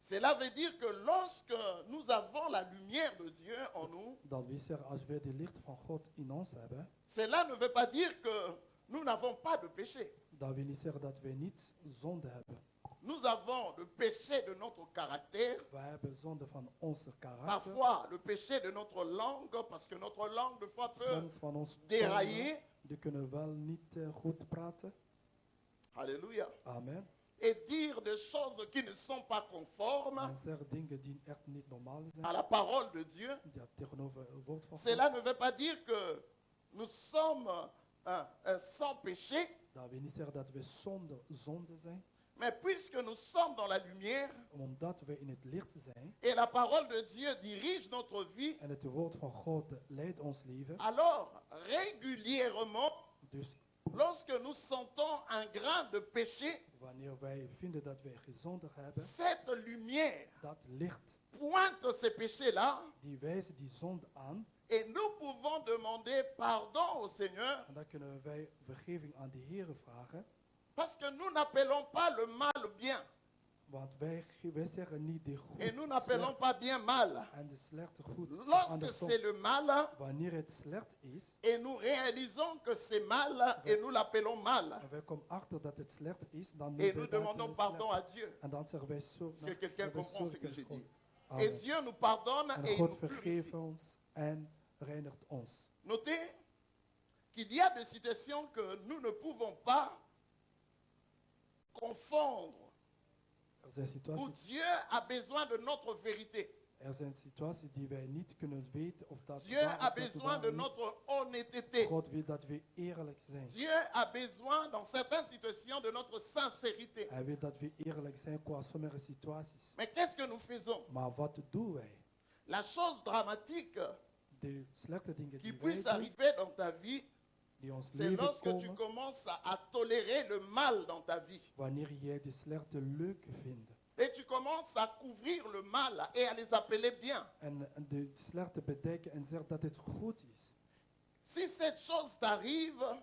Cela veut dire que lorsque nous avons la lumière de Dieu en nous, Dat wil zeggen, als we de licht van God in ons hebben, cela ne veut pas dire que nous n'avons pas de péché. dat wil niet zeggen dat we niet zonde hebben. Nous avons le péché de notre caractère, Wij hebben zonde van onze karakter. parfois le péché de notre langue, parce que notre langue de fois peut Soms van ons dérailler. tongen, die kunnen wel niet goed praten. Alléluia. Amen. Et dire des choses qui ne sont pas conformes En zeggen dingen die echt niet normaal à zijn. la parole de Dieu. Ja, tegenover het woord van Cela God. ne veut pas dire que nous sommes sans péché, Dat wil niet zeggen dat we zonder zonde zijn. mais puisque nous sommes dans la lumière Omdat we in het licht zijn. et la parole de Dieu dirige notre vie, En het woord van God leidt ons leven. alors régulièrement, Dus lorsque nous sentons un grain de péché, wanneer wij vinden dat we gezondig hebben. cette lumière Dat licht pointe ces péchés-là die wijst die zonde aan. et nous pouvons demander pardon au Seigneur En dan kunnen wij vergeving aan de Heer vragen. parce que nous n'appelons pas le mal bien Want wij zeggen niet de goed et nous n'appelons slecht pas bien mal. en de slechte goed. Of Lorsque andersom. c'est le mal Wanneer het slecht is et nous réalisons que c'est mal et nous l'appelons mal en wij komen achter dat het slecht is, dan et noemen nous wij dat demandons pardon slecht. à Dieu. En dan zeggen wij zo. Est-ce que quelqu'un comprend ce que j'ai dit? Et Amen. Dieu nous pardonne En et il God nous purifie. vergeeft ons en reinigt ons. Notez qu'il y a des situations que nous ne pouvons pas confondre, Er zijn où situaties, Dieu a besoin de notre vérité. die wij niet kunnen weten of dat Dieu waar a is, dat besoin waar de niet. notre honnêteté. God wil dat we eerlijk zijn. Dieu a besoin, dans certaines situations, de notre sincérité. Hij wil dat we eerlijk zijn qua sommige situaties. Mais qu'est-ce que nous faisons? Maar wat doen wij? La chose dramatique De slechte dingen qui die wij puisse doen, arriver dans ta vie, die ons c'est leven lorsque tu komen, commences à tolérer le mal dans ta vie. wanneer jij de slechte leuk vindt. Et tu commences à couvrir le mal et à les appeler bien. En de slechte bedekken en zegt dat het goed is. Si cette chose t'arrive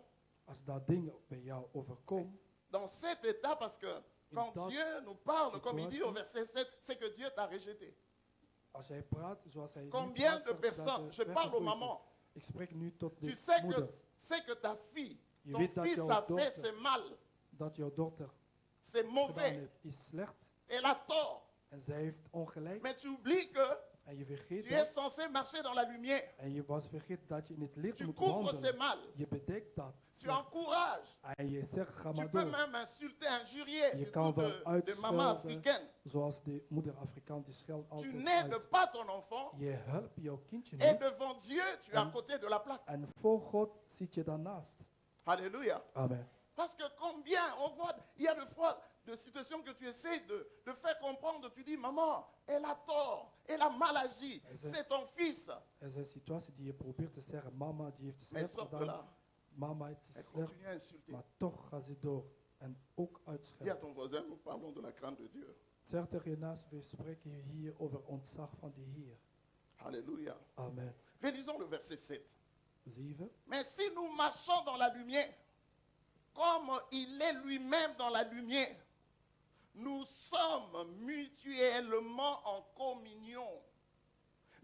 Als dat ding bij jou overkomt, dans cet état, parce que quand dans Dieu nous parle, comme il dit situation, au verset 7, c'est que Dieu t'a rejeté. als hij praat zoals hij nu Combien praat, de zegt dat personnes, hij je parle aux weggegooid mamans, is. Ik spreek nu tot tu de sais moeders. que ta fille, Je ton weet dat fils jouw a fait, dochter, c'est mal, dat jouw dochter c'est gedaan mauvais, heeft, is slecht. elle a tort. En zij heeft ongelijk. Mais tu oublies que En je vergeet tu es dat. censé marcher dans la lumière. En je was vergeten dat je in het licht Tu moet couvres ces wandelen. mal. Je bedekt dat. Tu encourages. En je zegt, ga Tu maar peux door. même insulter, injurier, Je surtout kan wel de maman uitschelden. africaine. Zoals de moeder Afrikaan die scheldt Tu altijd n'aides uit. pas ton enfant Je helpt jouw kindje et niet. devant Dieu, tu es à côté de la plaque. En voor God zit je daarnaast. Alléluia. Amen. Parce que combien on voit, il y a des fois de situations que tu essaies de faire comprendre, tu dis, maman, elle a tort, elle a mal agi, c'est ton fils. Er zijn situaties die je probeert te zeggen, mama die heeft het Mais slecht sors de gedaan. là, Mama het elle is slecht, continue à insulter. maar toch gaat ze door. En ook Dis à uitschelden. ton voisin, nous parlons de la crainte de Dieu. Zeg tegen je naast, we spreken hier over ontzag van de Heer. Alléluia. Amen. Relisons le verset 7. 7. Mais si nous marchons dans la lumière, comme il est lui-même dans la lumière, nous sommes mutuellement en communion.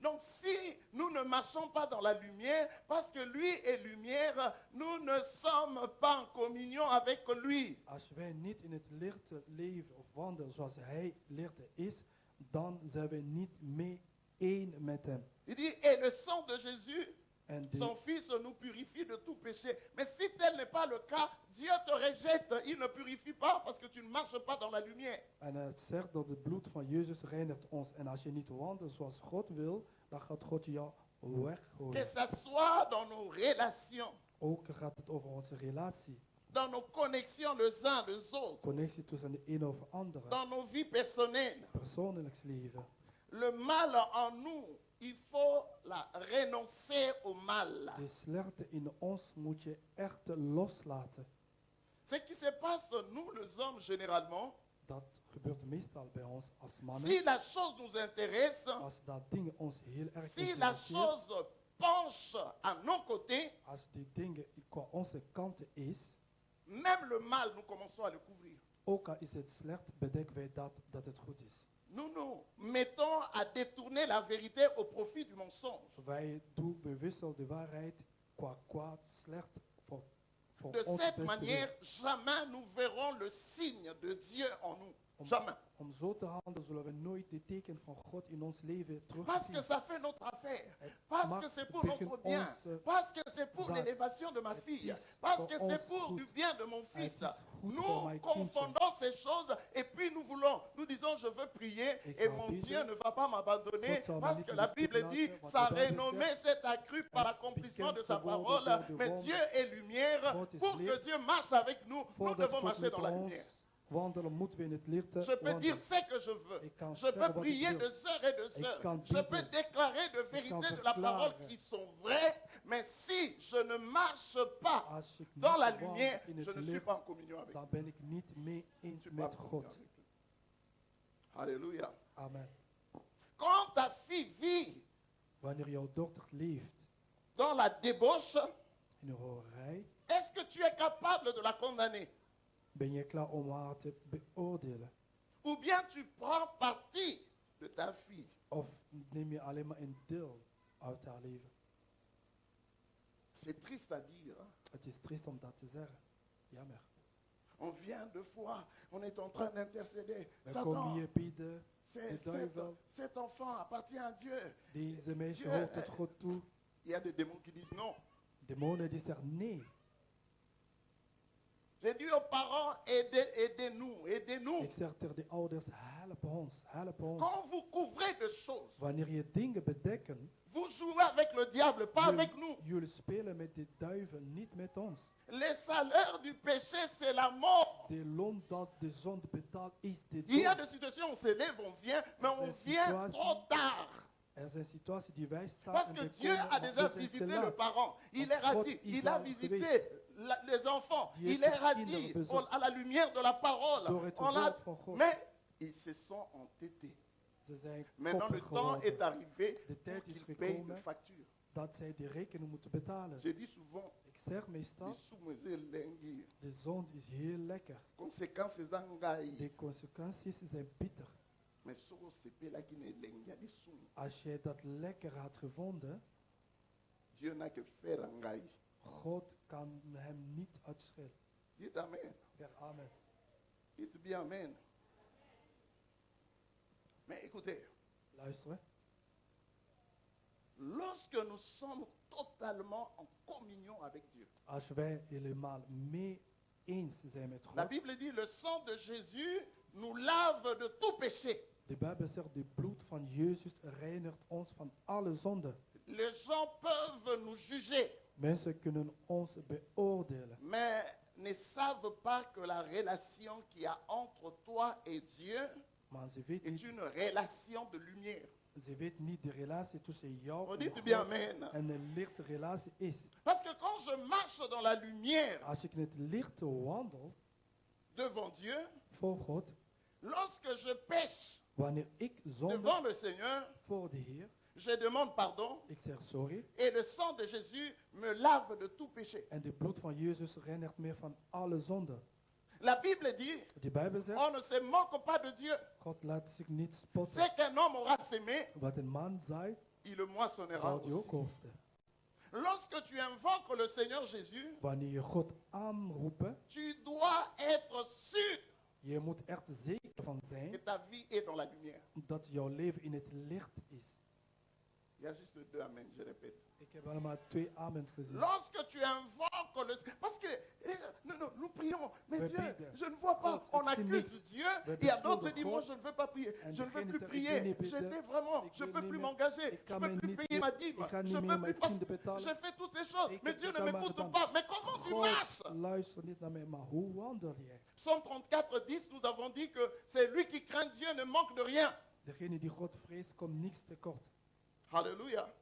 Donc si nous ne marchons pas dans la lumière, parce que lui est lumière, nous ne sommes pas en communion avec lui. Als wij niet in het licht leven of wandelen zoals hij licht is, dan zijn we niet mee één met hem. Il dit, et le sang de Jésus, En son Fils, nous purifie de tout péché. Mais si tel n'est pas le cas, Dieu te rejette. Il ne purifie pas parce que tu ne marches pas dans la lumière. en het zegt dat het bloed van Jezus reinigt ons. En als je niet wandelt zoals God wil, dan gaat God jou Que weggooien. ça soit dans nos relations, Ook gaat het over onze relatie. dans nos connexions les uns les autres, Connectie tussen de een of andere. dans nos vies personnelles. Persoonlijks leven. le mal en nous, il faut renoncer au mal. De slechte in ons moet je echt loslaten. Ce qui se passe, nous les hommes, généralement, Dat gebeurt meestal bij ons als mannen. si la chose nous intéresse, Als dat ding ons heel erg si la interesseert, chose penche à nos côtés, als die dingen qua onze kant is, même le mal, nous commençons à le couvrir. ook al is het slecht, bedenken wij dat het goed is. Nous nous mettons à détourner la vérité au profit du mensonge. We wisselen de waarheid qua kwaad slecht voor De ons cette beste manière, wil. jamais nous verrons le signe de Dieu en nous. Jamais. Om zo te handelen zullen we nooit de teken van God in ons leven Parce que terugzien. ça fait notre affaire. Parce Maar que c'est pour tegen notre bien. onze Parce que c'est pour zaak. l'élévation de ma Het fille. is Parce voor que c'est ons pour goed. du bien de mon Het fils. is goed voor Nous mijn kindje. confondons ces choses et puis nous disons je veux prier Ik et ga mon bidden. Dieu ne va pas m'abandonner God zal mij parce niet que in la de Bible steek dit laten, want sa de Bijbel renommée zegt, s'est accrue par hij is l'accomplissement de bekend sa geworden parole. door de Mais wonderen. Dieu est lumière. God is Pour que licht. Dieu marche avec nous, nous Voordat devons God marcher met dans la ons lumière. wandelen, moeten we in het licht Je peux dire wandelen. ce que je veux. Ik kan Je zeggen peux wat ik prier wil. de sœurs et de Ik sœurs. kan Je peux bidden. déclarer de kan vérité de la parole verklaren. qui sont vraies. Mais si je ne marche pas Als ik dans niet la wandel lumière, in je het ne suis licht, pas en communion avec dan ben ik niet mee Je ne eens suis pas en met communion God. avec lui. Alléluia. Amen. Quand ta fille vit Wanneer jouw dochter leeft dans la débauche, in een horerij, est-ce que tu es capable de la condamner? ben je klaar om haar te beoordelen? Ou bien tu prends parti de ta fille? Of neem je alleen maar een deel uit haar leven? C'est triste à dire. Hein? Het is triest om dat te zeggen. Jammer. On vient deux fois, on est en train d'intercéder. We komen Satan, hier bidden. cet, de duivel. cet enfant appartient à Dieu. Deze meisje Dieu, hoort het God toe. Il y a des démons qui disent non. Demonen die zeggen nee. J'ai dit aux parents, aidez-nous, aidez-nous. Ik zeg tegen de ouders, help ons, help ons. Quand vous couvrez de choses, Wanneer je dingen bedekken, vous jouez avec le diable, pas avec nous. jullie spelen met de duivel, niet met ons. Les salaires du péché, c'est la mort. De loon dat de zonde betaalt is de Il y a dood. des situations où on s'élève, on vient, mais on Ces vient situaties- trop tard. Er zijn situaties die wij staan Parce en que we Dieu komen, a maar déjà we zijn visité te le laat. parent. Il Want leur a God dit, is il a al visité geweest. les enfants. Die Il heeft leur a de kinderen dit, bezocht. à la lumière de la parole. Door het On a- woord van God. mais ils se sont entêtés. Ze zijn Maintenant, le koppig temps est geworden. arrivé De pour tijd is qu'ils payent de gekomen facture. dat zij de rekening moeten betalen. J'ai dit souvent, Ik zeg meestal, les sous-mesés lengi, de zonde is heel lekker. conséquences zangai. De consequenties zijn bitter. Mais soro sepe la qui ne lengi, les sous. Als jij dat lekker had gevonden, Dieu n'a que faire angai. God kan hem niet uitschillen. Dites amen. Ja, amen. Dites bien amen. Mais écoutez, Luister, hè. lorsque nous sommes totalement en communion avec Dieu, Als wij helemaal mee eens zijn met la God. Bible dit le sang de Jésus nous lave de tout péché. De Bijbel zegt, de bloed van Jezus reinigt ons van alle zonde. Les gens peuvent nous juger, Mensen kunnen ons beoordelen, mais ne savent pas que la relation qu'il y a entre toi et Dieu maar ze weet est niet, une relation de lumière. ze weet niet de relatie tussen jou On en dit God bien amen. en een lichte relatie is. Parce que quand je marche dans la lumière Als ik in het licht wandel devant Dieu, voor God, lorsque je pêche wanneer ik zonde devant le Seigneur, voor de Heer, je demande pardon ik zeg sorry, et le sang de Jésus me lave de tout péché. en de bloed van Jezus reinigt meer van alle zonde. La Bible dit, De Bijbel zegt, on ne se moque pas de Dieu. God laat zich niet spotten. Ce qu'un homme aura sémé, Wat een man zaait, il le moissonnera zal die ook aussi. oogsten. Lorsque tu invoques le Seigneur Jésus, Wanneer je God aanroept, tu dois être sûr je moet echt zeker van que zijn ta vie est dans la lumière. dat jouw leven in het licht is. Il y a juste deux amen, je répète. Ik heb allemaal 2 amens gezien. Lorsque tu invoques le... Parce que nous prions, mais We Dieu, bidden. je ne vois pas. God, On ik zie accuse niks. Dieu. We Il y a d'autres beschuldigen qui disent, moi God. je ne veux pas prier. En Je ne veux degene plus zegt, ik wil prier. niet bidden. J'étais vraiment, Ik je ne wil peux niet plus meer- m'engager. ik Je kan ne mij peux plus niet payer meer- ma dîme. ik kan Je niet ne meer peux plus mijn parce tiende betalen. j'ai fait toutes ces choses. Ik Mais heb Dieu het ne allemaal m'écoute gedaan. pas. Mais comment tu marches? God luistert niet naar mij, maar hoe wandel jij? Psaume 34, 10, nous avons dit que c'est lui qui craint Dieu ne manque de rien. Degene die God vreest, komt niks tekort. Alléluia.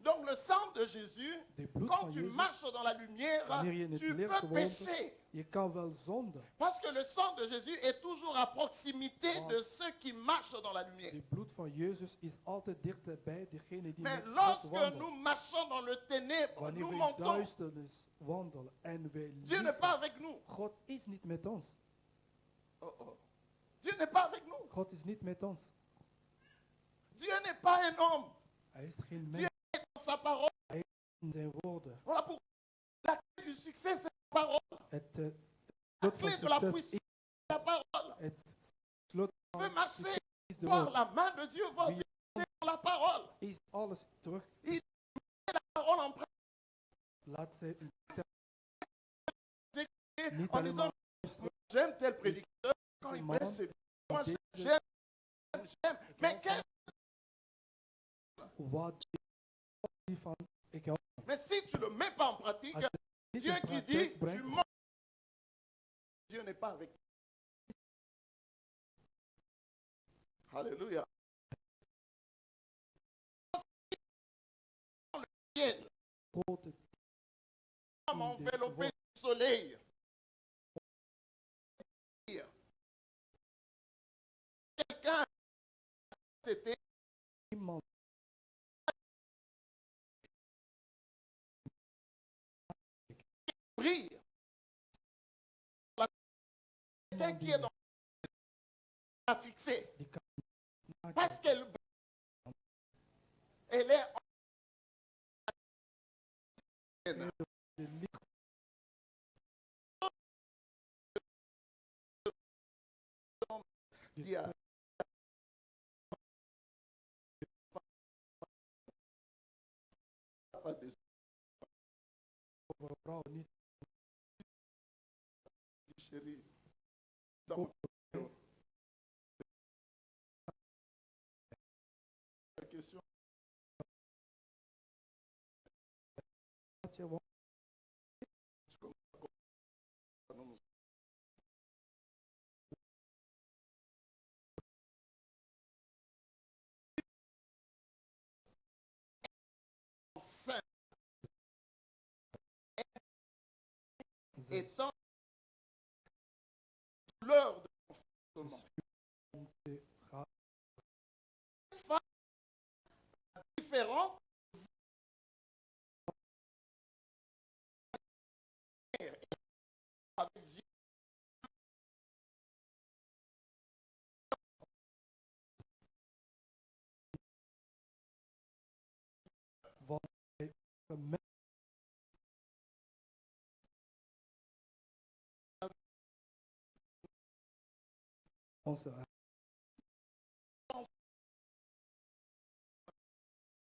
Donc le sang de Jésus, De bloed quand van tu Jezus, marches dans la lumière, wanneer je in het tu licht peux wandelt, pécher. je kan wel zonden. Parce que le sang de Jésus est toujours à proximité Oh. de ceux qui marchent dans la lumière. De bloed van Jezus is altijd dichterbij degene die Mais met God lorsque wandelt. nous marchons dans le ténèbre, Wanneer nous we in montons. duisternis wandelen en we Dieu n'est pas liegen, avec nous. God is niet met ons. Oh, oh. Dieu n'est pas avec nous. God is niet met ons. Dieu n'est pas un homme. Hij is geen Dieu mens est dans sa parole. in zijn woorden. Voilà pourquoi la clé du succès, c'est la parole. Het La slot van clé de la succes puissance, is c'est la parole. het slot Tu van veux marcher, succes is de voir woord. la main de Dieu, voir Oui. Dieu, c'est dans la parole. Is alles terug. La parole en pratique, Laat ze in en niet disant, alleen luisteren. j'aime tel prédicateur, quand il Man, prêche, c'est bien. Moi, deze- j'aime. Mais, Wat die van ik hou. mais si tu ne le mets pas en pratique, Als je niet Dieu in qui dit, praktijk tu brengt, mens. Dieu n'est pas avec toi. Alléluia. Le ciel, grote comme enveloppé du soleil. Quelqu'un c'était iemand brille. Quelqu'un qui est dans la fixée. die kan maken. Parce qu'elle elle est De licht dit à pas de voor een vrouw niet chérie. La question. wat je wil. Saint Ze étant douleur de confinement. te gaan Cette femme différente avec Dieu. met onze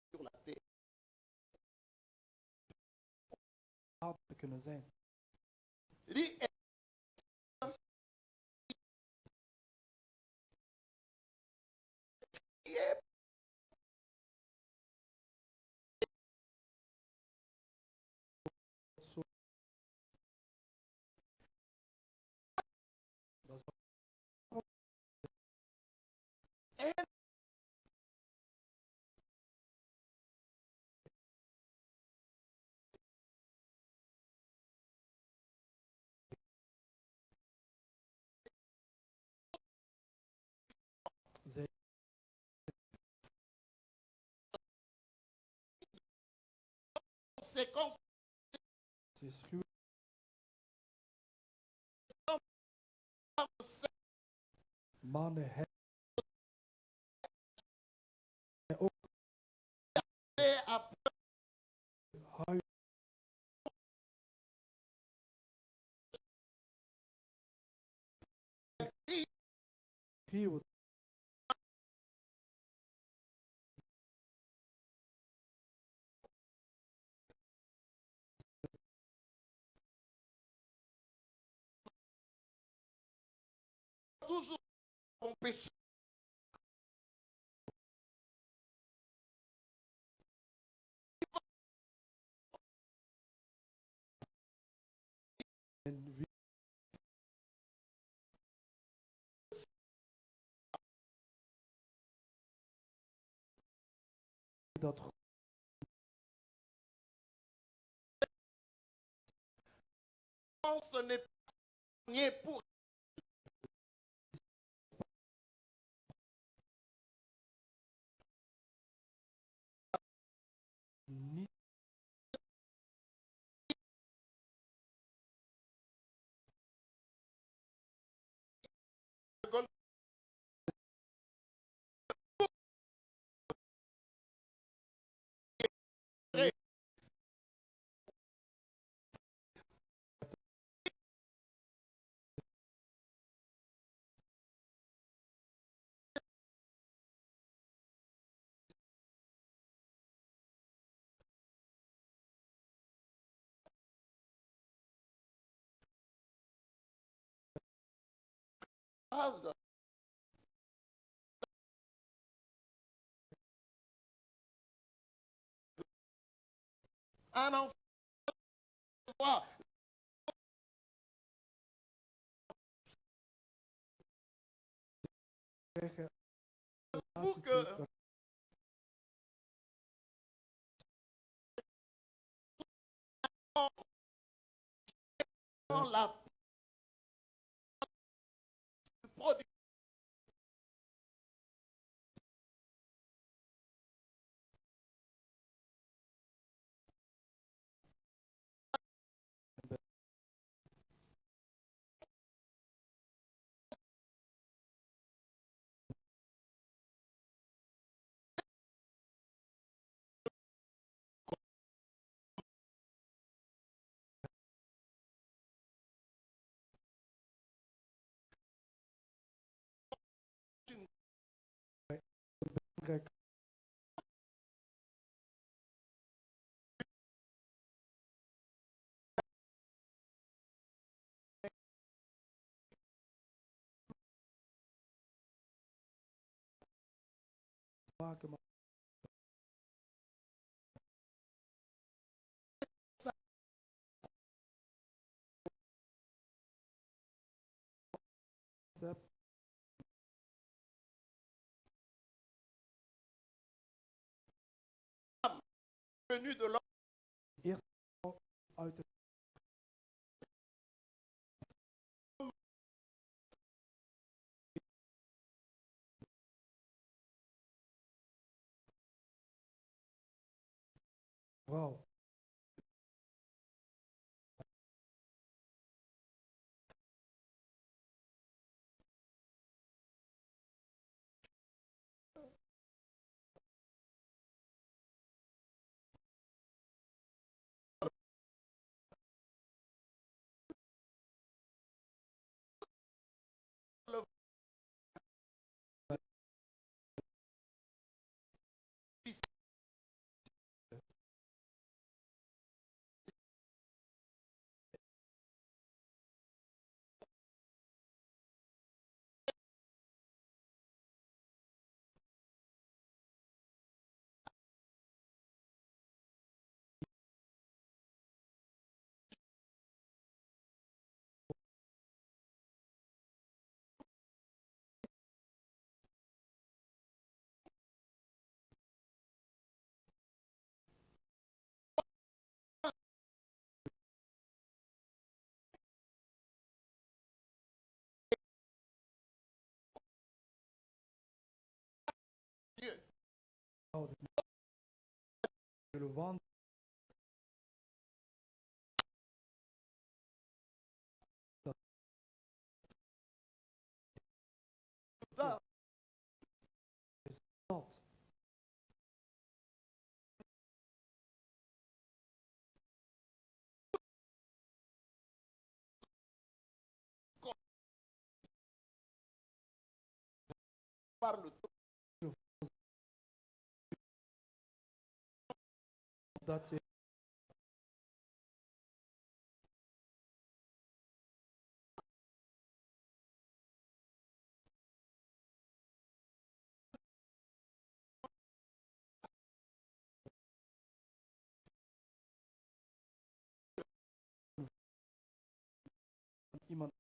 Sur la terre. aard te kunnen zijn. Il dit, Zo. Dat is zij conséquence ze schuw mannen hebben en ook après huis schreeuwen toujours ton péché. en wie dat Ce n'est pas gagné pour niet base. Un enfant voit zeggen. pour que dans la production Belangrijk maken, maar venu de l'homme eerst uit de vrouw. Dieu. Zullen wandelen Va dat. par le Dat ze iemand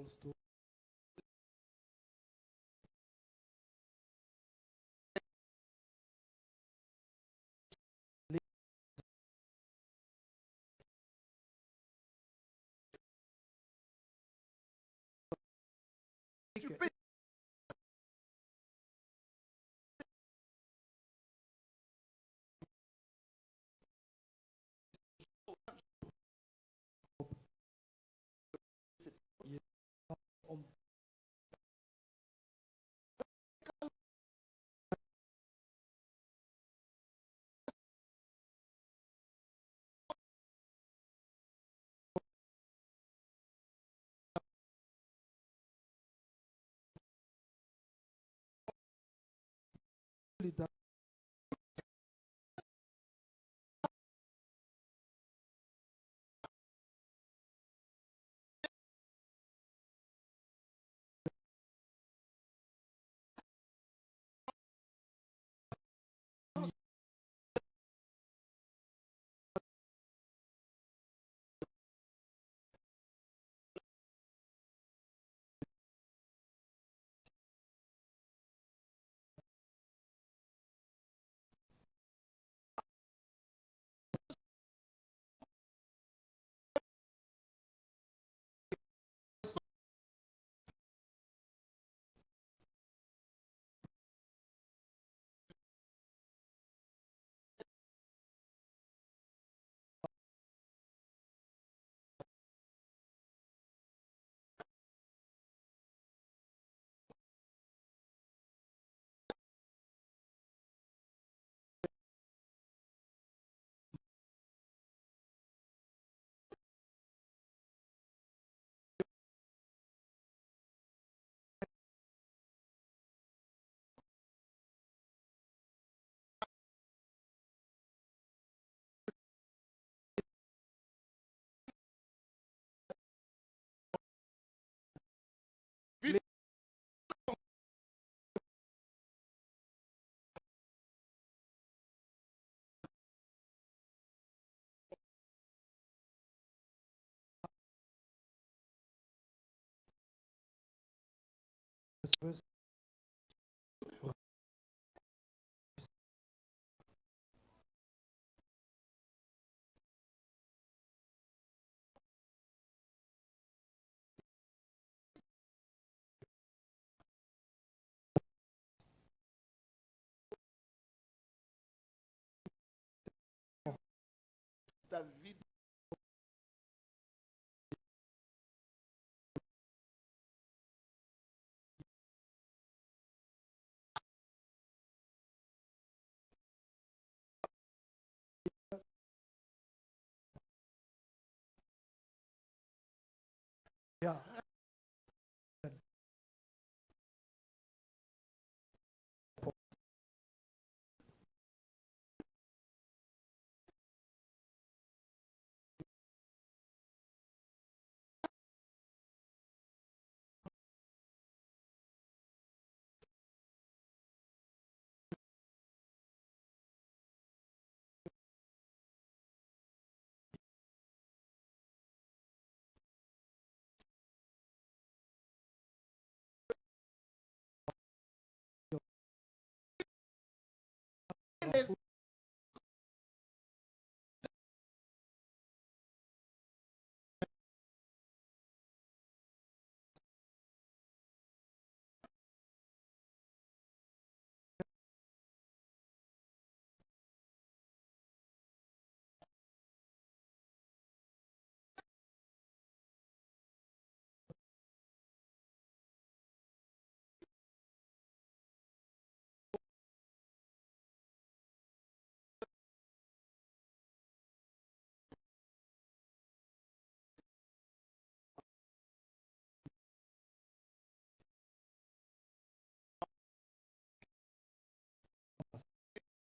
ons toe. Tu peux Om jullie daar bus ta vie. ja.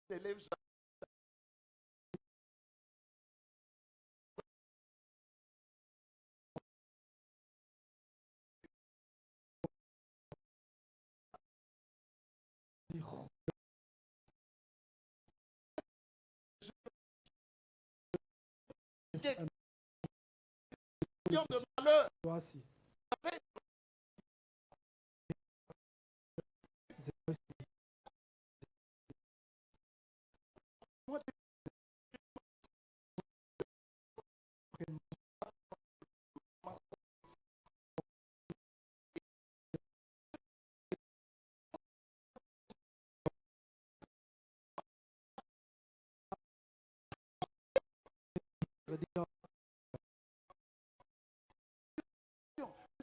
Les élèves Is een de malheur. situatie.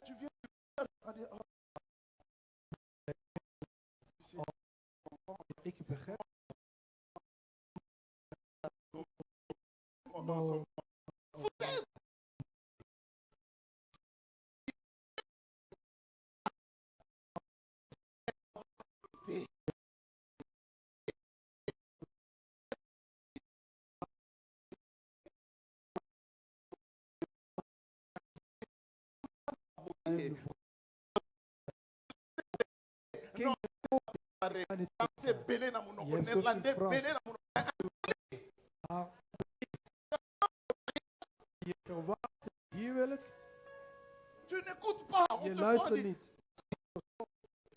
Tu viens de faire, on dit, oh, Ik begrijp. non, c'est belé dans mon Je hebt néerlandais, zoveel belé dans mon Maar je verwacht, hier wil ik, Tu n'écoutes pas, on je te luistert dit, niet.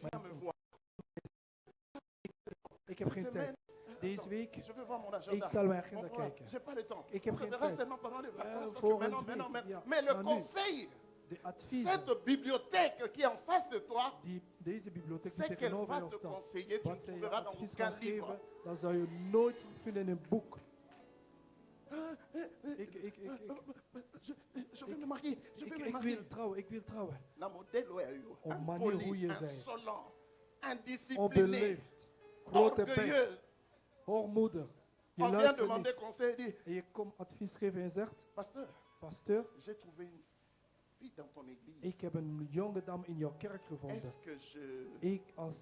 viens me voir. Ik heb geen Cette tijd. semaine, Deze week, je veux voir mon ik agenda. zal mijn On agenda pourra- kijken. J'ai pas le temps. Ik heb On se geen verra tijd. seulement pendant les vacances. Parce que volgende maintenant, week, ja. mais le Maar nu, conseil, de adviezen cette bibliothèque qui est en face de toi, die deze bibliotheek die c'est qu'elle tegenover va jou te staat, conseiller. Tu ne wat zij je trouveras dans advies aucun kan livre. geven, dan zou je nooit vinden in een boek. Je veux me marier. Je veux me Ik marier. wil trouwen, ik wil trouwen. La modèle est eu. Op manier hoe je zij. Insolent, indiscipliné, Onbeleefd, grote bek, orgueilleux. hoormoeder. Je On vient luistert demander niet. conseil et dit, En je komt advies geven en zegt, pasteur, pasteur, j'ai trouvé une fille dans ton église. ik heb een jonge dame in jouw kerk gevonden. Est-ce que je Ik als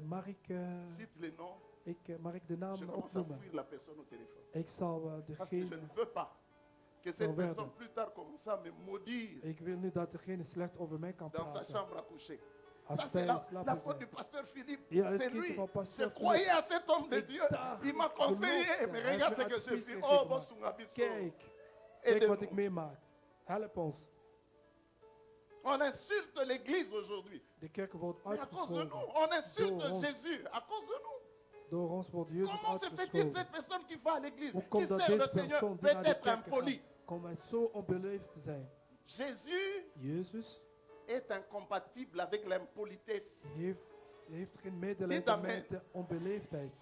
mag ik cite les noms? mag ik de naam Je commence à opnoemen? fuir la personne au téléphone. Ik zal Parce que je degene, ne veux pas que cette Verder. personne plus tard commence à me maudire ik wil niet dat degene slecht over mij kan dans sa praten. chambre à coucher. Ça, Als c'est zij la slapen faute du zijn. pasteur Philippe. Ja, het C'est kind lui. van Je pasteur croyais à cet homme de Ik Dieu. dacht, Il m'a conseillé. geloofde. Mais Hij regarde ce heeft que j'ai advies fait. gegeven, Oh, bon, maar Sungabiso. Kijk, kijk wat ik Aidez-nous. meemaak. Help ons. On insulte l'église aujourd'hui. De kerk wordt Mais à cause de nous, uitgescholden. on insulte Door ons. Jésus. À cause de nous. Door ons wordt Jezus Comment se fait-il uitgescholden. cette personne qui va à l'église, Hoe qui komt dat sert le deze Seigneur, persoon die peut naar de être kerk gaat, impoli? kon hij zo onbeleefd zijn? Jésus Jezus est incompatible avec l'impolitesse. heeft geen Dit medelijden amen. met de onbeleefdheid.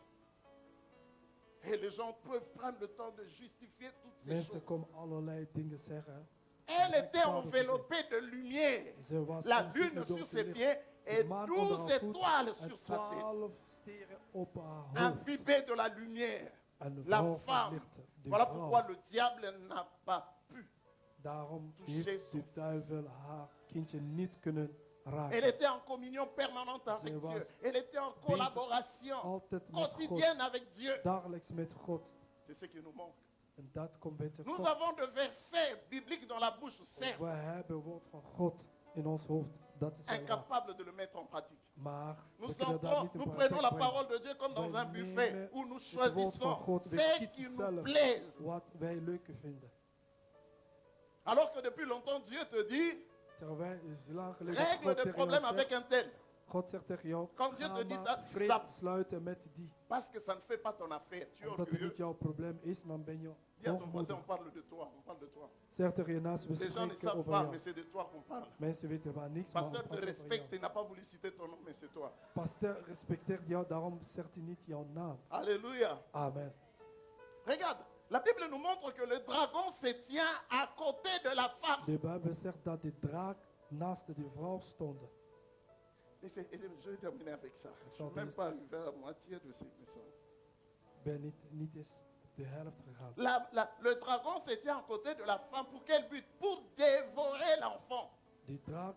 Et les gens peuvent prendre le temps de justifier toutes ces Mensen choses. komen allerlei dingen zeggen. Elle était enveloppée de lumière. Ze was La omgeven lune door sur te ses licht. pieds et De maan onder 12 haar voet étoiles en sur sa tête. 12 steren op haar hoofd. Imbibée de la lumière. En de La vrouw van femme. licht. De Voilà vrouw. pourquoi le diable n'a pas pu. Daarom toucher heeft son de duivel haar kindje niet kunnen Elle raken. était en communion permanente avec Ze Dieu. was Elle était en collaboration Altijd met God. quotidienne avec Dieu. Dagelijks met God. C'est ce qui nous manque. En dat komt bij Nous God. avons de versets bibliques dans la bouche, certes, We hebben het woord van God in ons hoofd. Dat is wel waar. incapables de le mettre en pratique. Maar Nous, we kunnen dat niet in nous praktijk prenons la brengen. parole de Dieu comme dans Wij un buffet nemen où nous het woord van choisissons God. We ce qui kiezen nous zelf plaise. wat wij leuk vinden. Alors que depuis longtemps, Dieu te dit, Terwijl is lang geleden règle God des tegen problèmes jou avec zegt, un tel. God zegt tegen jou, Quand Dieu ga te dit maar dat, vrede ça- sluiten met die. Parce que ça ne fait pas ton affaire. Tu es Omdat het orgueilleux. niet jouw probleem is, dan ben je Dis à ton voisin, hoogmoedig. on parle de toi. On parle de toi. Zeg tegen je naast, we Les gens ne spreken savent over pas, jou. mais c'est de toi qu'on parle. Mensen weten waar niks, maar we Pasteur te praten over respecte, jou. il n'a pas voulu citer ton nom, mais c'est toi. Pasteur respecteert jou, daarom zegt hij niet jouw naam. Alléluia. Amen. Regarde, la Bible nous montre que le dragon se tient à côté de la femme. De Bijbel zegt dat de draak naast de vrouw stond. Et je vais terminer avec ça. Je ne suis Attendez. même pas arrivé à la moitié de ces messages. Ik ben niet eens op de helft gegaan. Le dragon se tient à côté de la femme. Pour quel but? Pour dévorer l'enfant. De draak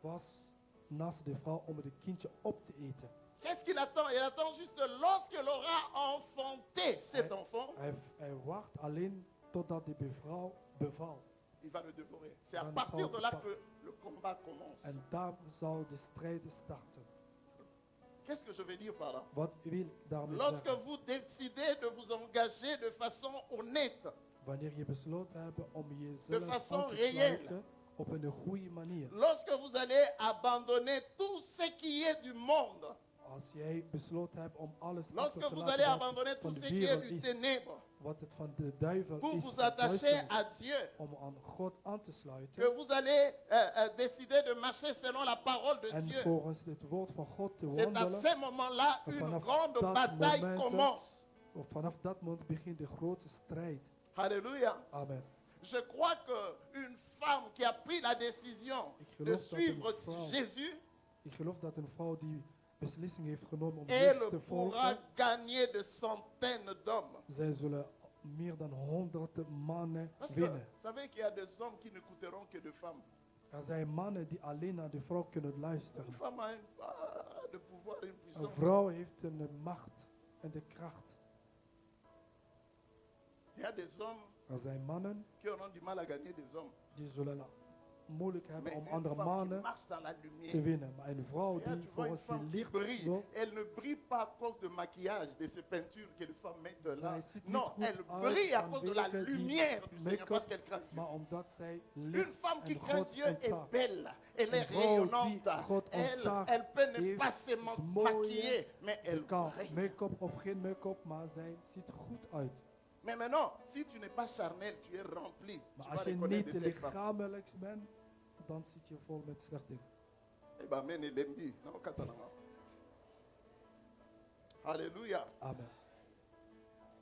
was naast de vrouw om het kindje op te eten. Qu'est-ce qu'il attend? Il attend juste lorsqu'elle aura enfanté cet enfant, Hij wacht alleen totdat de vrouw bevalt. il va le dévorer. C'est à Dan partir zal de het là pa- que le combat commence. En daar zal de strijd starten. Qu'est-ce que je veux dire par là? Wat wil ik daarmee Lorsque zeggen? vous décidez de vous engager de façon honnête, Wanneer je besloten hebt om De jezelf façon aan te réelle. sluiten op een goede manier. lorsque vous allez abandonner tout ce qui est du monde, Als jij besloten hebt om alles achter lorsque te vous laten allez wat abandonner van tout de ce qui est wereld du is, ténèbre, wat het van de duivel pour is, vous van attacher duisternis, à Dieu, om aan God aan te que sluiten vous allez décider de marcher selon la parole de en Dieu, volgens het woord van God te c'est à wandelen. ce moment-là En une vanaf grande dat bataille moment, commence. Vanaf dat moment begint de grote strijd. Alléluia. Amen. Je crois qu'une femme qui a pris la décision Ik de geloof dat een suivre vrouw, Jésus, ik geloof dat een vrouw die beslissing heeft genomen om elle Jezus te pourra volgen, gagner de centaines d'hommes. zij zullen meer dan 100 mannen Parce que winnen. vous savez qu'il y a des hommes qui n'écouteront que de femmes. Er zijn mannen die alleen naar de vrouw kunnen Une luisteren. femme a de pouvoir et une Een puissance. vrouw heeft een macht en de kracht. Il y a des hommes Er zijn mannen qui auront du mal à gagner des hommes. die zullen moeilijk hebben Mais om une andere femme qui mannen marche dans la te lumière, winnen. Maar een vrouw ja, die tu vois une volgens femme die qui licht brille, loopt, elle ne brille pas à cause de maquillage, de ces peintures que les femmes mettent là. zij ziet niet Non, goed elle uit brille à cause de la vanwege die lumière du Seigneur, make-up, parce qu'elle craint Dieu. maar omdat zij Une licht femme qui en craint God Dieu est ontzag. belle, elle est Een vrouw die rayonnante, God elle, ontzag elle peut ne heeft, pas se is mooi, maquiller, mais Ze elle kan brille. make-up of geen make-up, maar zij ziet goed uit. Mais maintenant, si tu n'es pas charnel, tu es rempli. Maar Tu als vas je reconnaître niet de tes femmes. lichamelijk bent, dan zit je vol met slecht dingen. Eh ben, men elembi, non, katanama. Alléluia. Amen.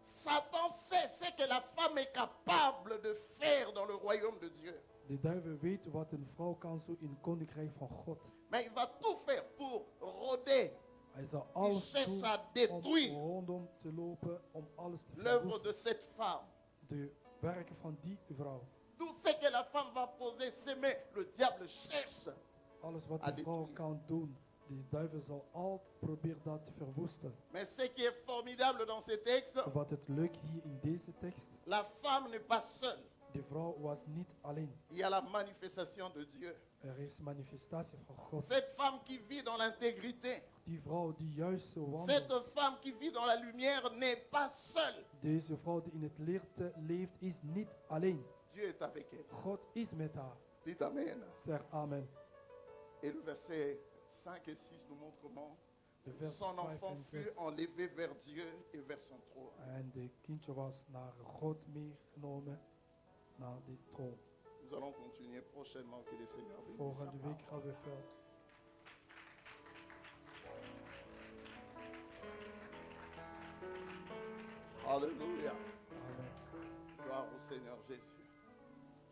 Satan sait ce que la femme est capable de faire dans le royaume de Dieu. De duivel weet wat een vrouw kan zo in het koninkrijk van God. Mais il va tout faire pour rôder Hij zal Il alles cherche doen à détruire om rondom te lopen, om alles te l'œuvre verwoesten. de cette femme. De werken van die vrouw. Tout ce que la femme va poser, semer, le diable cherche. Alles wat à de vrouw détruire. kan doen, de duivel zal altijd proberen dat te verwoesten. Mais ce qui est formidable dans ce texte, Wat het leuk hier in deze tekst, la femme n'est pas seule. de vrouw was niet alleen. Il y a la manifestation de Dieu. Er is manifestatie van God. Cette femme qui vit dans l'intégrité, Die vrouw die juist zo wandelt. cette femme qui vit dans la lumière n'est pas seule. Deze vrouw die in het licht leeft, is niet alleen. Dieu est avec elle. God is met haar. Dites Amen. Zeg amen. Et le verset 5 et 6 nous montre comment De vers son 5 enfant en fut 6. enlevé vers Dieu et vers son trône. En de kindje was naar God meegenomen, naar de troon. Nous allons continuer prochainement. Que le Seigneur bénisse sa Volgende week parole. gaan we verder. Alléluia. Amen. Gloire au Seigneur Jésus.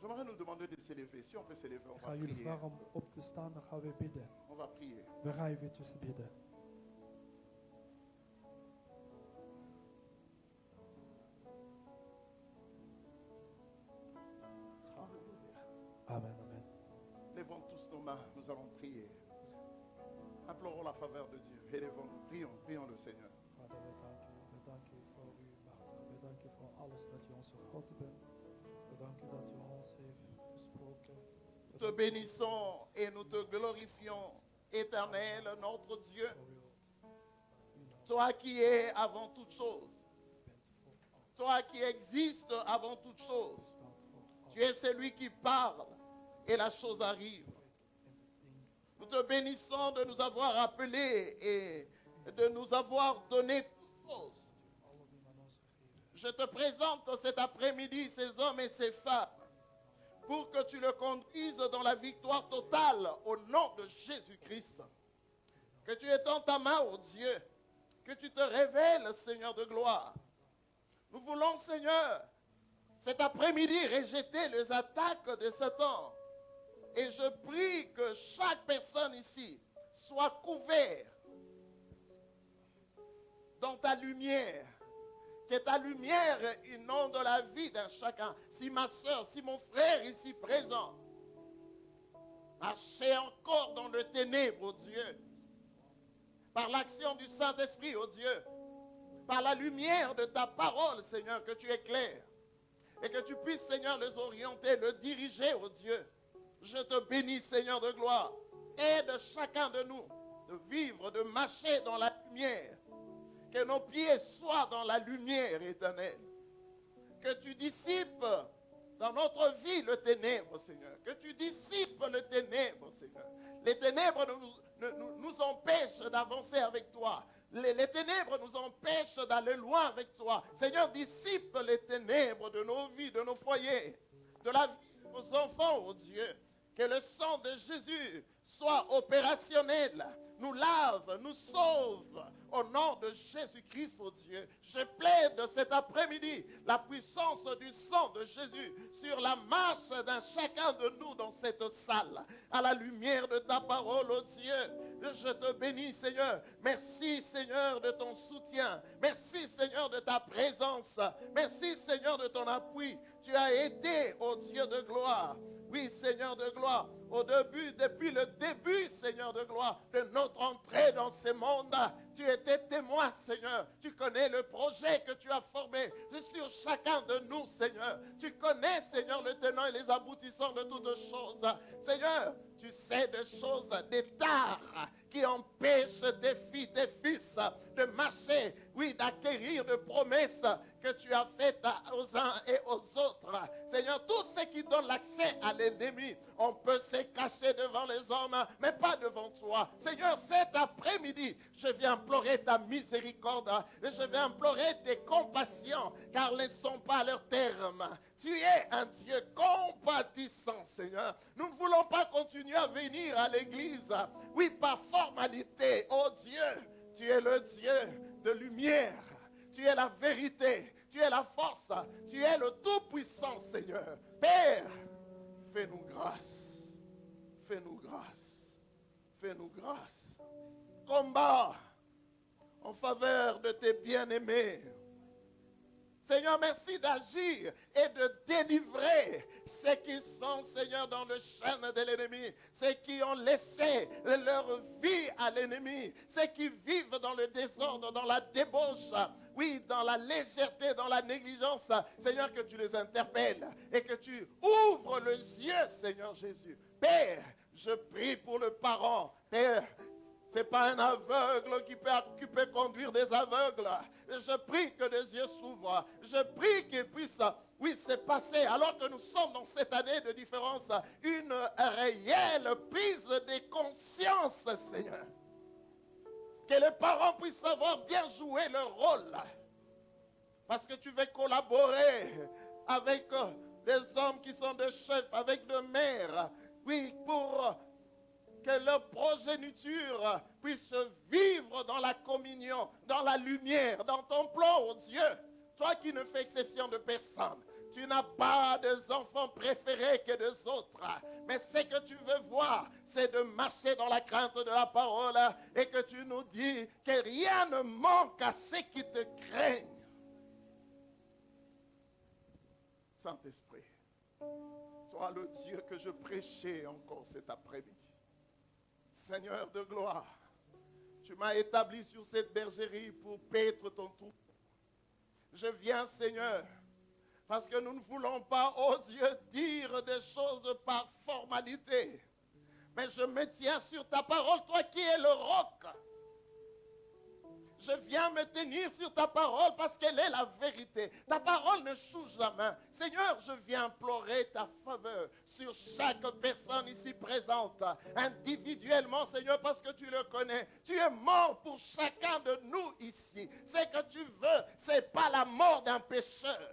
J'aimerais nous demander de s'élever. Si on peut s'élever, on Ik va ga jullie prier. vragen om op te staan, dan gaan we bidden. On va prier. We gaan eventjes bidden. Alléluia. Amen, amen. Lèvons tous nos mains. Nous allons prier. Implorons la faveur de Dieu. Élevons-nous. Prions, prions le Seigneur. Vader, we danken u voor uw macht. We danken u voor alles dat u onze God bent. We danken u dat u ons heeft gesproken. Nous te bénissons et nous te glorifions, éternel, notre Dieu. Voor uw naam Toi qui es avant toute chose. bent voor alles. Toi qui existes avant toute chose. Staat voor Tu es celui qui parle et la chose arrive. en de dingen. Nous te bénissons de nous avoir appelés et de nous avoir donné toutes choses. Alle dingen aan ons gegeven. Je te présente cet après-midi ces hommes et ces femmes pour que tu le conduises dans la victoire totale au nom de Jésus-Christ. Que tu étends ta main, ô Dieu, que tu te révèles, Seigneur de gloire. Nous voulons, Seigneur, cet après-midi rejeter les attaques de Satan. Et je prie que chaque personne ici soit couverte dans ta lumière. Que ta lumière inonde la vie d'un chacun. Si ma soeur, si mon frère ici présent marchait encore dans le ténèbre, oh Dieu, par l'action du Saint-Esprit, oh Dieu, par la lumière de ta parole, Seigneur, que tu éclaires, et que tu puisses, Seigneur, les orienter, le diriger, oh Dieu. Je te bénis, Seigneur de gloire. Aide chacun de nous de vivre, de marcher dans la lumière. Que nos pieds soient dans la lumière éternelle. Que tu dissipes dans notre vie le ténèbre, Seigneur. Que tu dissipes le ténèbre, Seigneur. Les ténèbres nous empêchent d'avancer avec toi. Les ténèbres nous empêchent d'aller loin avec toi. Seigneur, dissipe les ténèbres de nos vies, de nos foyers, de la vie de nos enfants, oh Dieu. Que le sang de Jésus soit opérationnel, nous lave, nous sauve. Au nom de Jésus-Christ, oh Dieu, je plaide cet après-midi la puissance du sang de Jésus sur la marche d'un chacun de nous dans cette salle, à la lumière de ta parole, oh Dieu. Je te bénis, Seigneur. Merci, Seigneur, de ton soutien. Merci, Seigneur, de ta présence. Merci, Seigneur, de ton appui. Tu as été, oh Dieu de gloire. Oui, Seigneur de gloire, depuis le début, Seigneur de gloire, de notre entrée dans ce monde, tu étais témoin, Seigneur. Tu connais le projet que tu as formé sur chacun de nous, Seigneur. Tu connais, Seigneur, le tenant et les aboutissants de toutes choses. Seigneur, tu sais des choses, des tares qui empêchent tes filles, tes fils de marcher, oui, d'acquérir de promesses que tu as faites aux uns et aux autres. Seigneur, tout ce qui donne l'accès à l'ennemi, on peut se cacher devant les hommes, mais pas devant toi. Seigneur, cet après-midi, je viens implorer ta miséricorde, je viens implorer tes compassions, car elles ne sont pas à leur terme. Tu es un Dieu compatissant, Seigneur. Nous ne voulons pas continuer à venir à l'église, oui, par formalité. Oh Dieu, tu es le Dieu de lumière. Tu es la vérité. Tu es la force. Tu es le Tout-Puissant, Seigneur. Père, fais-nous grâce. Fais-nous grâce. Fais-nous grâce. Combat en faveur de tes bien-aimés. Seigneur, merci d'agir et de délivrer ceux qui sont, Seigneur, dans le chêne de l'ennemi, ceux qui ont laissé leur vie à l'ennemi, ceux qui vivent dans le désordre, dans la débauche, oui, dans la légèreté, dans la négligence. Seigneur, que tu les interpelles et que tu ouvres les yeux, Seigneur Jésus. Père, je prie pour le parent. Père, ce n'est pas un aveugle qui peut conduire des aveugles. Je prie que les yeux s'ouvrent. Je prie qu'il puisse, oui, se passer, alors que nous sommes dans cette année de différence, une réelle prise de conscience, Seigneur. Que les parents puissent savoir bien jouer leur rôle. Parce que tu veux collaborer avec des hommes qui sont des chefs, avec des mères, oui, pour que leur progéniture puisse vivre dans la communion, dans la lumière, dans ton plan, oh Dieu. Toi qui ne fais exception de personne. Tu n'as pas des enfants préférés que des autres. Mais ce que tu veux voir, c'est de marcher dans la crainte de la parole et que tu nous dis que rien ne manque à ceux qui te craignent. Saint-Esprit, sois le Dieu que je prêchais encore cet après-midi. Seigneur de gloire, tu m'as établi sur cette bergerie pour paître ton troupeau. Je viens, Seigneur, parce que nous ne voulons pas, oh Dieu, dire des choses par formalité. Mais je me tiens sur ta parole, toi qui es le roc. Je viens me tenir sur ta parole parce qu'elle est la vérité. Ta parole ne choue jamais. Seigneur, je viens implorer ta faveur sur chaque personne ici présente, individuellement, Seigneur, parce que tu le connais. Tu es mort pour chacun de nous ici. Ce que tu veux, ce n'est pas la mort d'un pécheur.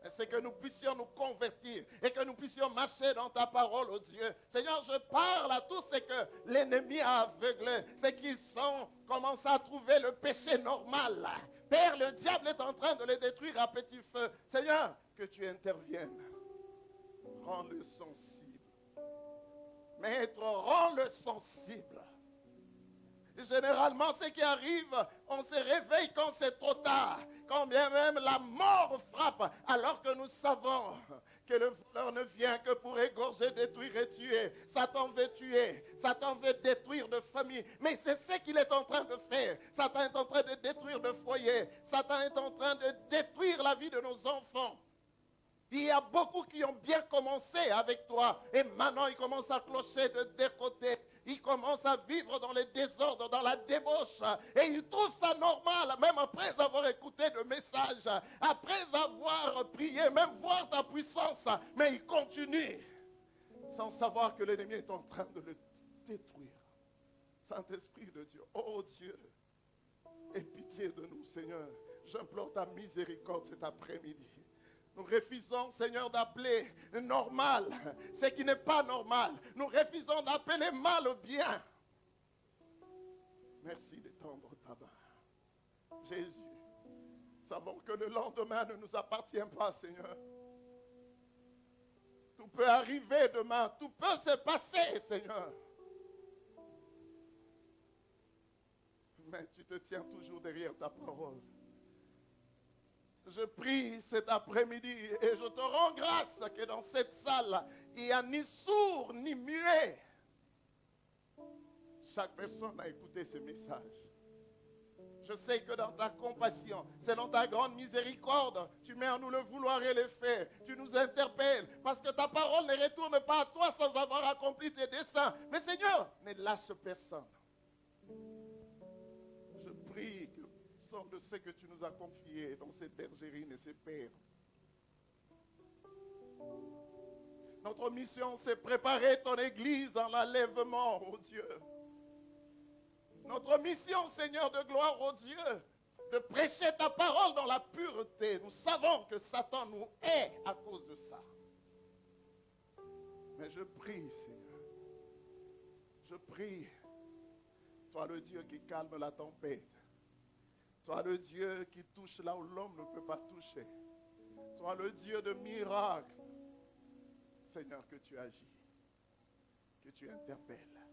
C'est que nous puissions nous convertir et que nous puissions marcher dans ta parole, oh Dieu. Seigneur, je parle à tous ceux que l'ennemi a aveuglés, ceux qui commencent à trouver le péché normal. Père, le diable est en train de les détruire à petit feu. Seigneur, que tu interviennes. Rends-le sensible. Maître, rends-le sensible. Généralement, ce qui arrive, on se réveille quand c'est trop tard, quand bien même la mort frappe, alors que nous savons que le voleur ne vient que pour égorger, détruire et tuer. Satan veut tuer, Satan veut détruire de famille, mais c'est ce qu'il est en train de faire. Satan est en train de détruire de foyers, Satan est en train de détruire la vie de nos enfants. Il y a beaucoup qui ont bien commencé avec toi et maintenant ils commencent à clocher de deux côtés. Ils commencent à vivre dans les désordres, dans la débauche. Et ils trouvent ça normal, même après avoir écouté le message, après avoir prié, même voir ta puissance. Mais ils continuent sans savoir que l'ennemi est en train de le détruire. Saint-Esprit de Dieu, oh Dieu, aie pitié de nous, Seigneur. J'implore ta miséricorde cet après-midi. Nous refusons, Seigneur, d'appeler normal ce qui n'est pas normal. Nous refusons d'appeler mal au bien. Merci d'étendre ta main. Jésus, savons que le lendemain ne nous appartient pas, Seigneur. Tout peut arriver demain, tout peut se passer, Seigneur. Mais tu te tiens toujours derrière ta parole. Je prie cet après-midi et je te rends grâce que dans cette salle, il n'y a ni sourd ni muet. Chaque personne a écouté ce message. Je sais que dans ta compassion, selon ta grande miséricorde, tu mets en nous le vouloir et le faire. Tu nous interpelles parce que ta parole ne retourne pas à toi sans avoir accompli tes desseins. Mais Seigneur, ne lâche personne. Je prie que le sang de ce que tu nous as confié dans cette bergerie ne se perde. Notre mission, c'est préparer ton Église en l'enlèvement, oh Dieu. Notre mission, Seigneur de gloire, oh Dieu, de prêcher ta parole dans la pureté. Nous savons que Satan nous hait à cause de ça. Mais je prie, Seigneur, je prie, toi le Dieu qui calme la tempête, toi le Dieu qui touche là où l'homme ne peut pas toucher, toi le Dieu de miracles, Seigneur, que tu agis, que tu interpelles.